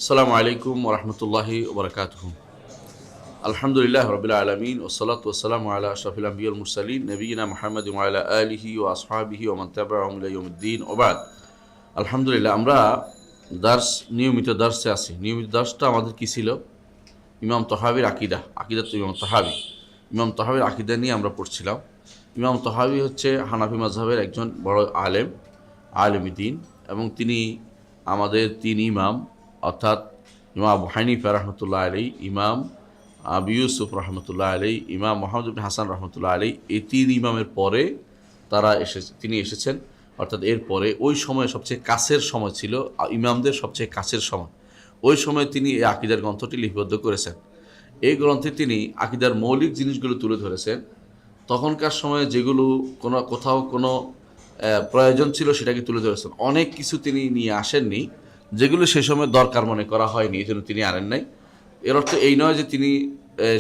আসসালামু আলাইকুম ওয়া রাহমাতুল্লাহি ওয়া বারাকাতুহু। আলহামদুলিল্লাহি রাব্বিল আলামিন ওয়াসসালাতু ওয়াসসালামু আলা আশরাফিল আমবিয়া ওয়াল মুরসালিন নবিয়িনা মুহাম্মাদিন ওয়া আলা আলিহি ওয়া আসহাবিহি ওয়া মান তাবি'আহুম ইলা ইয়াউমিদ্দিন ওয়া বা'দ। আলহামদুলিল্লাহ, আমরা নিয়মিত দার্সে আছি। নিয়মিত দার্সটা আমাদের কি ছিল? ইমাম তাহাবীর আকীদাত ইমাম তাহাবীর আকীদা নিয়ে আমরা পড়ছিলাম। ইমাম তাহাবী হচ্ছে হানাফি মাযহাবের একজন বড় আলেম দ্বীন, এবং তিনি আমাদের তিন ইমাম, অর্থাৎ ইমাম আবু হানিফা রহমতুল্লাহ আলাইহি, ইমাম আবু ইউসুফ রহমতুল্লাহ আলাইহি, ইমাম মুহাম্মদ ইবনে হাসান রহমতুল্লাহ আলাইহি, এই তিন ইমামের পরে তিনি এসেছেন। অর্থাৎ এর পরে ওই সময় সবচেয়ে কাছের সময় ছিল, ইমামদের সবচেয়ে কাছের সময়। ওই সময় তিনি এই আকীদার গ্রন্থটি লিপিবদ্ধ করেছেন। এই গ্রন্থে তিনি আকীদার মৌলিক জিনিসগুলো তুলে ধরেছেন। তখনকার সময়ে যেগুলো কোথাও কোনো প্রয়োজন ছিল সেটাকে তুলে ধরেছেন। অনেক কিছু তিনি নিয়ে আসেননি যেগুলো সে সময় দরকার মনে করা হয়নি, এই জন্য তিনি আনেন নাই। এর অর্থ এই নয় যে তিনি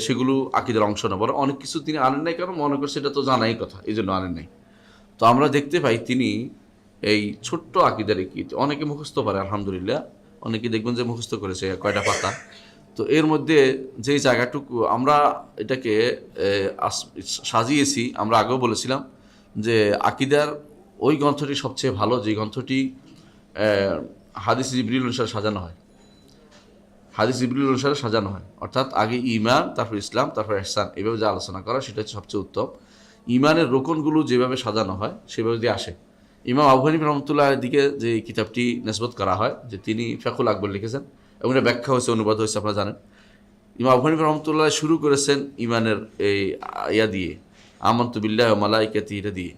সেগুলো আকীদার অংশ না, বরং অনেক কিছু তিনি আনেন নাই, কারণ মনে করছে এটা তো জানাই কথা, এই জন্য আনেন নাই। তো আমরা দেখতে পাই তিনি এই ছোট্ট আকীদার অনেকে মুখস্থ পারে, আলহামদুলিল্লাহ, অনেকে দেখবেন যে মুখস্থ করেছে কয়টা পাতা। তো এর মধ্যে যে জায়গাটুকু আমরা এটাকে সাজিয়েছি, আমরা আগেও বলেছিলাম যে আকীদার ওই গ্রন্থটি সবচেয়ে ভালো, যে গ্রন্থটি হাদিস জিবরিল অনুসারে সাজানো হয়। অর্থাৎ আগে ঈমান, তারপর ইসলাম, তারপর ইহসান, এইভাবে যে আলোচনা করা, সেটা হচ্ছে সবচেয়ে উত্তম। ঈমানের রোকনগুলো যেভাবে সাজানো হয় সেভাবে দিয়ে আসে। ইমাম আবু হানিফা রহমতুল্লাহর দিকে যে কিতাবটি নিসবত করা হয়, যে তিনি ফিকহুল আকবর লিখেছেন, এবং এটা ব্যাখ্যা হয়েছে, অনুবাদ হয়েছে, আপনারা জানেন। ইমাম আবু হানিফা রহমতুল্লাহ শুরু করেছেন ঈমানের এই দিয়ে, আমানতু বিল্লাহি ওয়া মালাইকাতিহি, এটা দিয়ে,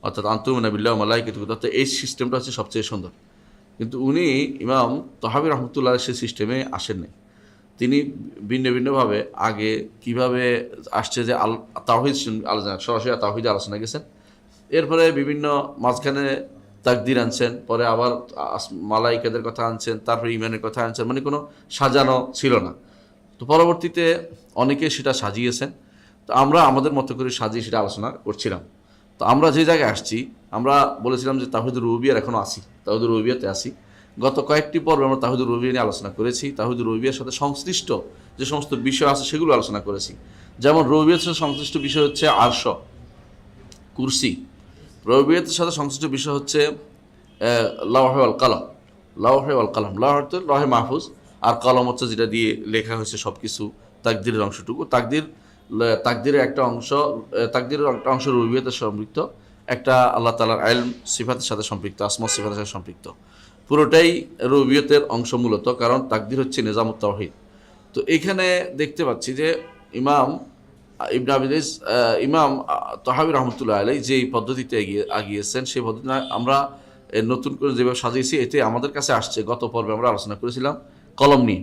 অর্থাৎ আনতুমিনা বিল্লাহি ওয়া মালাইকাতিহি, অর্থাৎ এই সিস্টেমটা হচ্ছে সবচেয়ে সুন্দর। কিন্তু উনি ইমাম তাহাবী রহমতুল্লাহ সেই সিস্টেমে আসেননি। তিনি ভিন্নভাবে আগে কিভাবে আসছে, যে তাওহীদ আলোচনা, সরাসরি তাওহীদে আলোচনা গেছেন, এরপরে বিভিন্ন মাঝখানে তাকদির আনছেন, পরে আবার মালাইকাদের কথা আনছেন, তারপরে ঈমানের কথা আনছেন, মানে কোনো সাজানো ছিল না। তো পরবর্তীতে অনেকে সেটা সাজিয়েছেন। তো আমরা আমাদের মতো করে সাজিয়ে সেটা আলোচনা করছিলাম। তো আমরা যে জায়গায় আসছি, আমরা বলেছিলাম যে তাওহীদুর রুবুবিয়্যার এখনও আসি, তাওহীদুর রুবুবিয়্যাতে আসি। গত কয়েকটি পর্বে আমরা তাওহীদুর রুবুবিয়্যা নিয়ে আলোচনা করেছি। তাওহীদুর রুবুবিয়্যার সাথে সংশ্লিষ্ট যে সমস্ত বিষয় আছে সেগুলো আলোচনা করেছি। যেমন রুবুবিয়্যার সাথে সংশ্লিষ্ট বিষয় হচ্ছে আরশ, কুরসি। রুবুবিয়্যাতের সাথে সংশ্লিষ্ট বিষয় হচ্ছে লাওহে ওয়াল কালাম। লাওহ হচ্ছে লহে মাহফুজ, আর কলম হচ্ছে যেটা দিয়ে লেখা হয়েছে সব কিছু, তাকদীরের অংশটুকু। তাকদীরের একটা অংশ রুবুবিয়্যাতের সম্পৃক্ত, একটা আল্লাহ তাআলার ইলম সিফাতের সাথে সম্পৃক্ত, আসমা সিফাতের সাথে সম্পৃক্ত। পুরোটাই রুবুবিয়্যাতের অংশ মূলত, কারণ তাকদীর হচ্ছে নিজামুত তাওহীদ। তো এখানে দেখতে পাচ্ছি যে ইমাম ইবনে আবিদিস ইমাম তাহাবী রহমতুল্লাহ আলাইহি যে পদ্ধতিতে আগিয়েছেন, সেই পদ্ধতি আমরা নতুন করে যেভাবে সাজিয়েছি, এতে আমাদের কাছে আসছে। গত পর্বে আমরা আলোচনা করেছিলাম কলম নিয়ে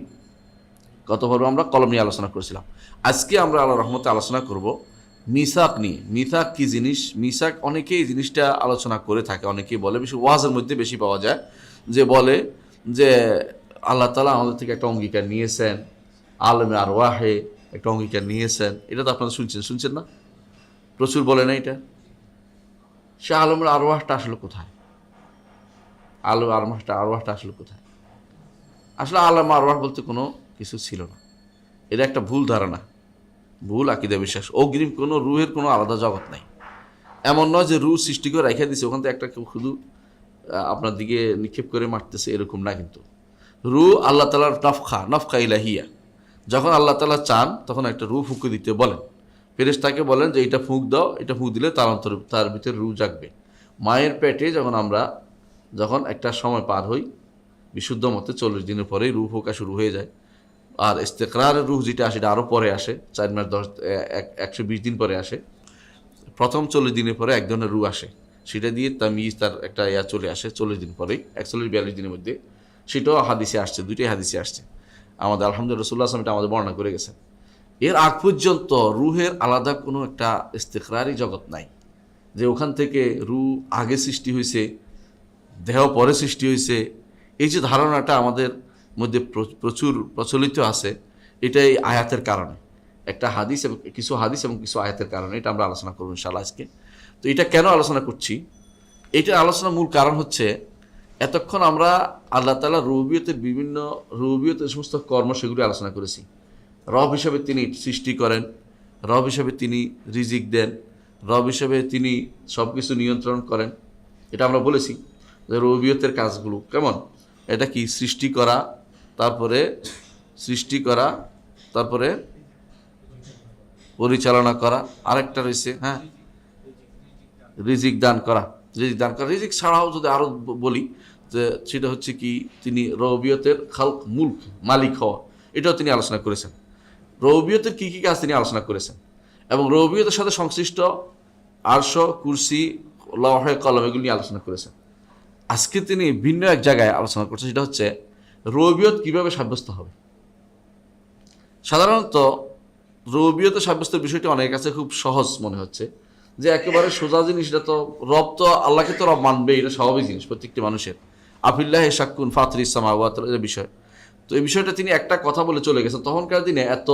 আলোচনা করেছিলাম। আজকে আমরা আল্লাহর রহমতে আলোচনা করব মিসাক নিয়ে। মিসাক কি জিনিস? মিসাক, অনেকেই এই জিনিসটা আলোচনা করে থাকে, অনেকেই বলে, বেশি ওয়াজের মধ্যে বেশি পাওয়া যায়, যে বলে যে আল্লাহ তাআলা আমাদের থেকে একটা অঙ্গীকার নিয়েছেন, আলমে আরওয়াহে একটা অঙ্গীকার নিয়েছেন। এটা তো আপনারা শুনছেন না? প্রচুর বলে না এটা। সে আলমের আরওয়াহটা আসলে কোথায়? আরওয়াহটা আসলে কোথায়? আসলে আলম আরওয়াহ বলতে কোনো কিছু ছিল না। এটা একটা ভুল ধারণা, ভুল আকীদা বিশ্বাস। অগ্রিম কোনো রুহের কোনো আলাদা জগৎ নাই। এমন নয় যে রুহ সৃষ্টি করে রেখে দিছে, ওখান থেকে একটা কেউ শুধু আপনার দিকে নিক্ষেপ করে মারতেছে, এরকম না। কিন্তু রুহ আল্লাহ তাআলার নফখা ইলাহিয়া। যখন আল্লাহ তাআলা চান তখন একটা রুহ ফুঁকে দিতে বলেন, ফেরেশতাকে বলেন যে এটা ফুঁক দাও, এটা ফুঁক দিলে তার ভিতরে রুহ জাগবে। মায়ের পেটে যখন একটা সময় পার হই, বিশুদ্ধ মতে 40 দিনের পরেই রুহ ফুঁকা শুরু হয়ে যায়। আর ইস্তেকরারের রুহ যেটা আসে, এটা আরও পরে আসে, 4 মাস 120 দিন পরে আসে। প্রথম 40 দিনের পরে এক ধরনের রুহ আসে, সেটা দিয়ে তামিজ, তার একটা চলে আসে 40 দিন পরেই, 41-42 দিনের মধ্যে। সেটাও হাদিসে আসছে, দুইটাই হাদিসে আসছে। আমাদের আলহামদুলিল্লাহ রাসূলুল্লাহ সাল্লাল্লাহু আলাইহি ওয়াসাল্লাম এটা আমাদের বর্ণনা করে গেছেন। এর আগ পর্যন্ত রুহের আলাদা কোনো একটা ইস্তেকরারি জগৎ নাই, যে ওখান থেকে রুহ আগে সৃষ্টি হয়েছে, দেহ পরে সৃষ্টি হয়েছে। এই যে ধারণাটা আমাদের মধ্যে প্রচুর প্রচলিত আছে, এটাই আয়াতের কারণে, একটা হাদিস এবং কিছু আয়াতের কারণে। এটা আমরা আলোচনা করবো ইনশাআল্লাহ আজকে। তো এটা কেন আলোচনা করছি? এটার আলোচনার মূল কারণ হচ্ছে, এতক্ষণ আমরা আল্লাহ তাআলা রুবুবিয়তের বিভিন্ন রুবুবিয়তের সমস্ত কর্ম সেগুলি আলোচনা করেছি। রব হিসেবে তিনি সৃষ্টি করেন, রব হিসেবে তিনি রিজিক দেন, রব হিসেবে তিনি সব কিছু নিয়ন্ত্রণ করেন। এটা আমরা বলেছি যে রুবুবিয়তের কাজগুলো কেমন, এটা কি সৃষ্টি করা, তারপরে তারপরে পরিচালনা করা, আরেকটা রয়েছে রিজিক দান করা। রিজিক ছাড়াও যদি আরও বলি যে সেটা হচ্ছে কি তিনি রুবুবিয়তের খালক মুলক মালিক হওয়া, এটাও তিনি আলোচনা করেছেন। রুবুবিয়তের কী কী কাজ তিনি আলোচনা করেছেন এবং রুবুবিয়তের সাথে সংশ্লিষ্ট আরশ, কুরসি, লওহে কলম এগুলি নিয়ে আলোচনা করেছেন। আজকে তিনি ভিন্ন এক জায়গায় আলোচনা করছেন, সেটা হচ্ছে রুবুবিয়ত কীভাবে সাব্যস্ত হবে। সাধারণত রুবুবিয়ত সাব্যস্তের বিষয়টি অনেকের কাছে খুব সহজ মনে হচ্ছে, যে একেবারে সোজা জিনিস, এটা তো রব, তো আল্লাহকে তো রব মানবে, এটা স্বাভাবিক জিনিস প্রত্যেকটি মানুষের। আফিল্লাহি শাক্কুন ফাতিরিস সামাওয়াত এর বিষয়। তো এই বিষয়টা তিনি একটা কথা বলে চলে গেছেন। তখনকার দিনে এত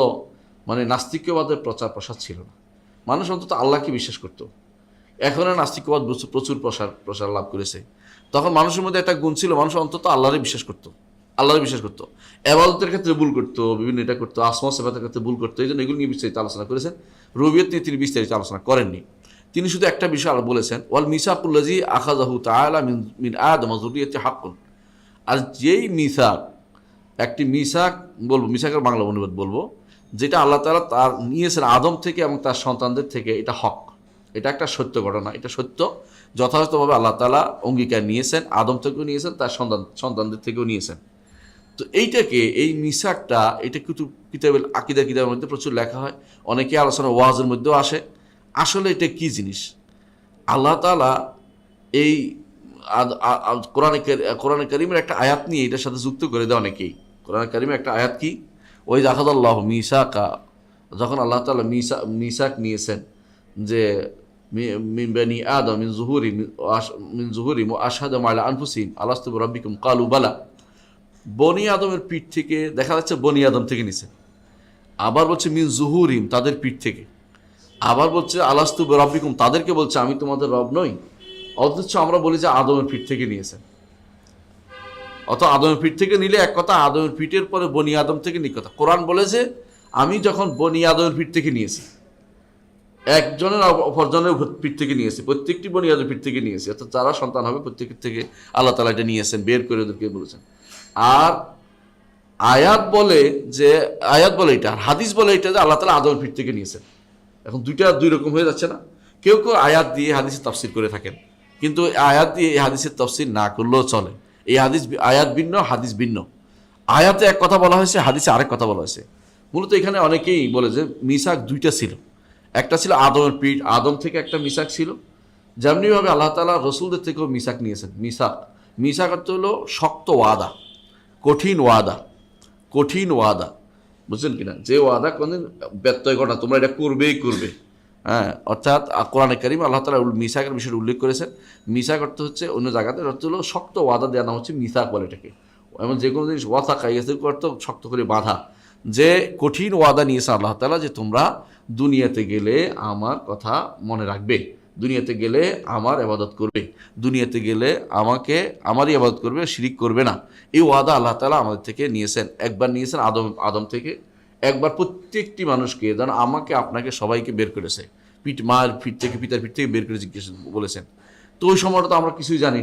নাস্তিক্যবাদের প্রচার প্রসার ছিল না, মানুষ অন্তত আল্লাহকে বিশ্বাস করত। এখন নাস্তিক্যবাদ প্রচুর প্রসার লাভ করেছে। তখন মানুষের মধ্যে একটা গুণ ছিল, মানুষ অন্তত আল্লাহরে বিশ্বাস করতো, এবাদতের ক্ষেত্রে ভুল করতো, বিভিন্ন এটা করতো, আসমা সিফাতের ক্ষেত্রে ভুল করতো। এই জন্য এগুলো নিয়ে বিস্তারিত আলোচনা করেছেন। রুবুবিয়ত নিয়ে তিনি বিস্তারিত আলোচনা করেননি। তিনি শুধু একটা বিষয় বলেছেন, ওয়াল মিসাকুল্লাযী আখাযাহু তাআলা মিন আদম ওয়া যুররিয়্যাতি হাক্কুন। আর যেই মিসাক, একটি মিসাক বলবো, মিসাকের বাংলা অনুবাদ বলবো, যেটা আল্লাহ তাআলা তার নিয়েছেন আদম থেকে এবং তার সন্তানদের থেকে, এটা হক, এটা একটা সত্য ঘটনা, এটা সত্য, যথাযথভাবে আল্লাহ তাআলা অঙ্গীকার নিয়েছেন, আদম থেকেও নিয়েছেন, তার সন্তানদের থেকেও নিয়েছেন। তো এইটাকে, এই মিসাকটা, এটা কিন্তু কিতাবের মধ্যে প্রচুর লেখা হয়, অনেকে আলোচনা ওয়াজের মধ্যেও আসে। আসলে এটা কি জিনিস? আল্লাহ তাআলা এই কোরআনে কারীমের একটা আয়াত নিয়ে এটার সাথে যুক্ত করে দেয় অনেকেই। কোরআনে কারীমের একটা আয়াত কি, ওই আখাযাল্লাহু মিসাকা, যখন আল্লাহ তাআলা মিসাক নিয়েছেন যে মিন বানি আদম মিন যুহুরিহিম ওয়া আশহাদুহুম আলা আনফুসিহিম আলাস্তু বিরাব্বিকুম ক্বালু বালা। বনি আদমের পিঠ থেকে, দেখা যাচ্ছে বনি আদম থেকে নিছে, আবার বলছে মিন যুহুরিহিম, তাদের পিঠ থেকে, আবার বলছে আলাস্তু বিরাব্বিকুম, তাদেরকে বলছে আমি তোমাদের রব নই। অথচ আমরা বলি যে আদমের পিঠ থেকে নিয়েছেন। আদমের পিঠ থেকে নিলে এক কথা, আদমের পিঠের পরে বনি আদম থেকে নিক কথা। কোরআন বলেছে আমি যখন বনি আদমের পিঠ থেকে নিয়েছি, একজনের অপরজনের পিঠ থেকে নিয়েছি, প্রত্যেকটি বনি আদমের পিঠ থেকে নিয়েছি, অর্থাৎ যারা সন্তান হবে প্রত্যেকের থেকে আল্লাহ তাআলা এটা নিয়েছেন, বের করে ওদেরকে বলেছেন। আর আয়াত বলে এটা, আর হাদিস বলে এটা যে আল্লাহ তাআলা আদমের পিঠ থেকে নিয়েছেন। এখন দুইটা দুই রকম হয়ে যাচ্ছে না? কেউ কেউ আয়াত দিয়ে হাদিসের তাফসীর করে থাকেন, কিন্তু আয়াত দিয়ে এই হাদিসের তাফসীর না করলেও চলে। এই আয়াত ভিন্ন, হাদিস ভিন্ন। আয়াতে এক কথা বলা হয়েছে, হাদিসে আরেক কথা বলা হয়েছে। মূলত এখানে অনেকেই বলে যে মিসাক দুইটা ছিল, একটা ছিল আদমের পিঠ, আদম থেকে একটা মিসাক ছিল, যেমনিভাবে আল্লাহ তাআলা রসুলদের থেকেও মিসাক নিয়েছেন। মিসাক অর্থ হলো শক্ত ওয়াদা, কঠিন ওয়াদা, বুঝছেন কিনা? যে ওয়াদা কোনদিন ব্যত্যয় ঘটা, তোমরা এটা করবেই করবে। অর্থাৎ কোরআনে কারীমে আল্লাহ তাআলা মিসাকের বিষয়টা উল্লেখ করেছেন। মিসাক অর্থ হচ্ছে অন্য জায়গাতে অর্থ হলো শক্ত ওয়াদা দেওয়া, নাম হচ্ছে মিসাক বলে এটাকে। এমন যে কোনো জিনিস ওয়াসাকা, এর অর্থ শক্ত করে বাঁধা, যে কঠিন ওয়াদা নিয়েছে আল্লাহ তাআলা যে তোমরা দুনিয়াতে গেলে আমার কথা মনে রাখবে, দুনিয়াতে গেলে আমার ইবাদত করবে, দুনিয়াতে গেলে আমারই ইবাদত করবে, শিরিক করবে না। এই ওয়াদা আল্লাহ তাআলা আমাদের থেকে নিয়েছেন। একবার নিয়েছেন আদম থেকে, একবার প্রত্যেকটি মানুষকে, যেন আমাকে আপনাকে সবাইকে বের করেছে, মার পিঠ থেকে, পিতার পিঠ থেকে বের করে জিজ্ঞেস বলেছেন। তো ওই সময়টা তো আমরা কিছুই জানি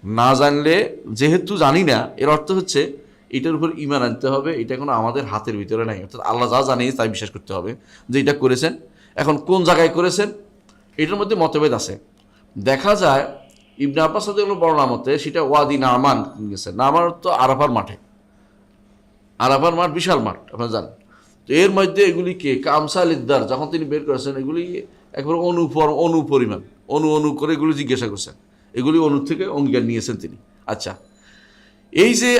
না জানলে, যেহেতু জানি না, এর অর্থ হচ্ছে এটার উপর ঈমান আনতে হবে, এটা কোনো আমাদের হাতের ভিতরে নাই। অর্থাৎ আল্লাহ যা জানিয়েছে তাই বিশ্বাস করতে হবে যে এটা করেছেন। এখন কোন জায়গায় করেছেন এটার মধ্যে মতভেদ আছে। দেখা যায় ইবনে আব্বাস রাদিয়াল্লাহু বর্ণনা মতে সেটা ওয়াদি নামান গেছে। নামান তো আরাফার মাঠে, আরাফার মাঠ বিশাল মাঠ, আপনারা জানেন। তো এর মধ্যে এগুলিকে কামসাল ইদ্দার, যখন তিনি বের করেছেন, এগুলি একবার অনুপরিমাণ অনু করে এগুলি জিজ্ঞাসা করছেন, এগুলি অনু থেকে অঙ্গীকার নিয়েছেন তিনি। আচ্ছা, এই যে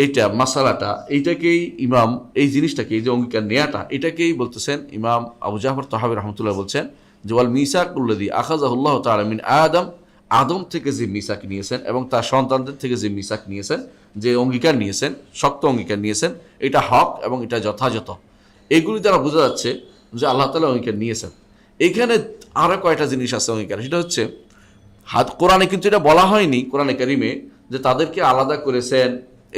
এইটা মাসালাটা, এইটাকেই ইমাম, এই জিনিসটাকে, এই যে অঙ্গীকার নেয়াটা, এটাকেই বলতেছেন ইমাম আবু জাফর তাহাবী রাহমাতুল্লাহ বলছেন যে ওয়াল মিসাকুল্লাযী আখাযাহুল্লাহু তাআলা মিন আদম থেকে যে মিসাক নিয়েছেন এবং তার সন্তানদের থেকে যে মিসাক নিয়েছেন, যে অঙ্গীকার নিয়েছেন, শক্ত অঙ্গীকার নিয়েছেন, এটা হক এবং এটা যথাযথ। এগুলি দ্বারা বোঝা যাচ্ছে যে আল্লাহ তাআলা অঙ্গীকার নিয়েছেন। এখানে আরও কয়টা জিনিস আছে অঙ্গীকার, সেটা হচ্ছে কোরআনে কিন্তু এটা বলা হয়নি, কোরআনে কারীমে যে তাদেরকে আলাদা করেছেন,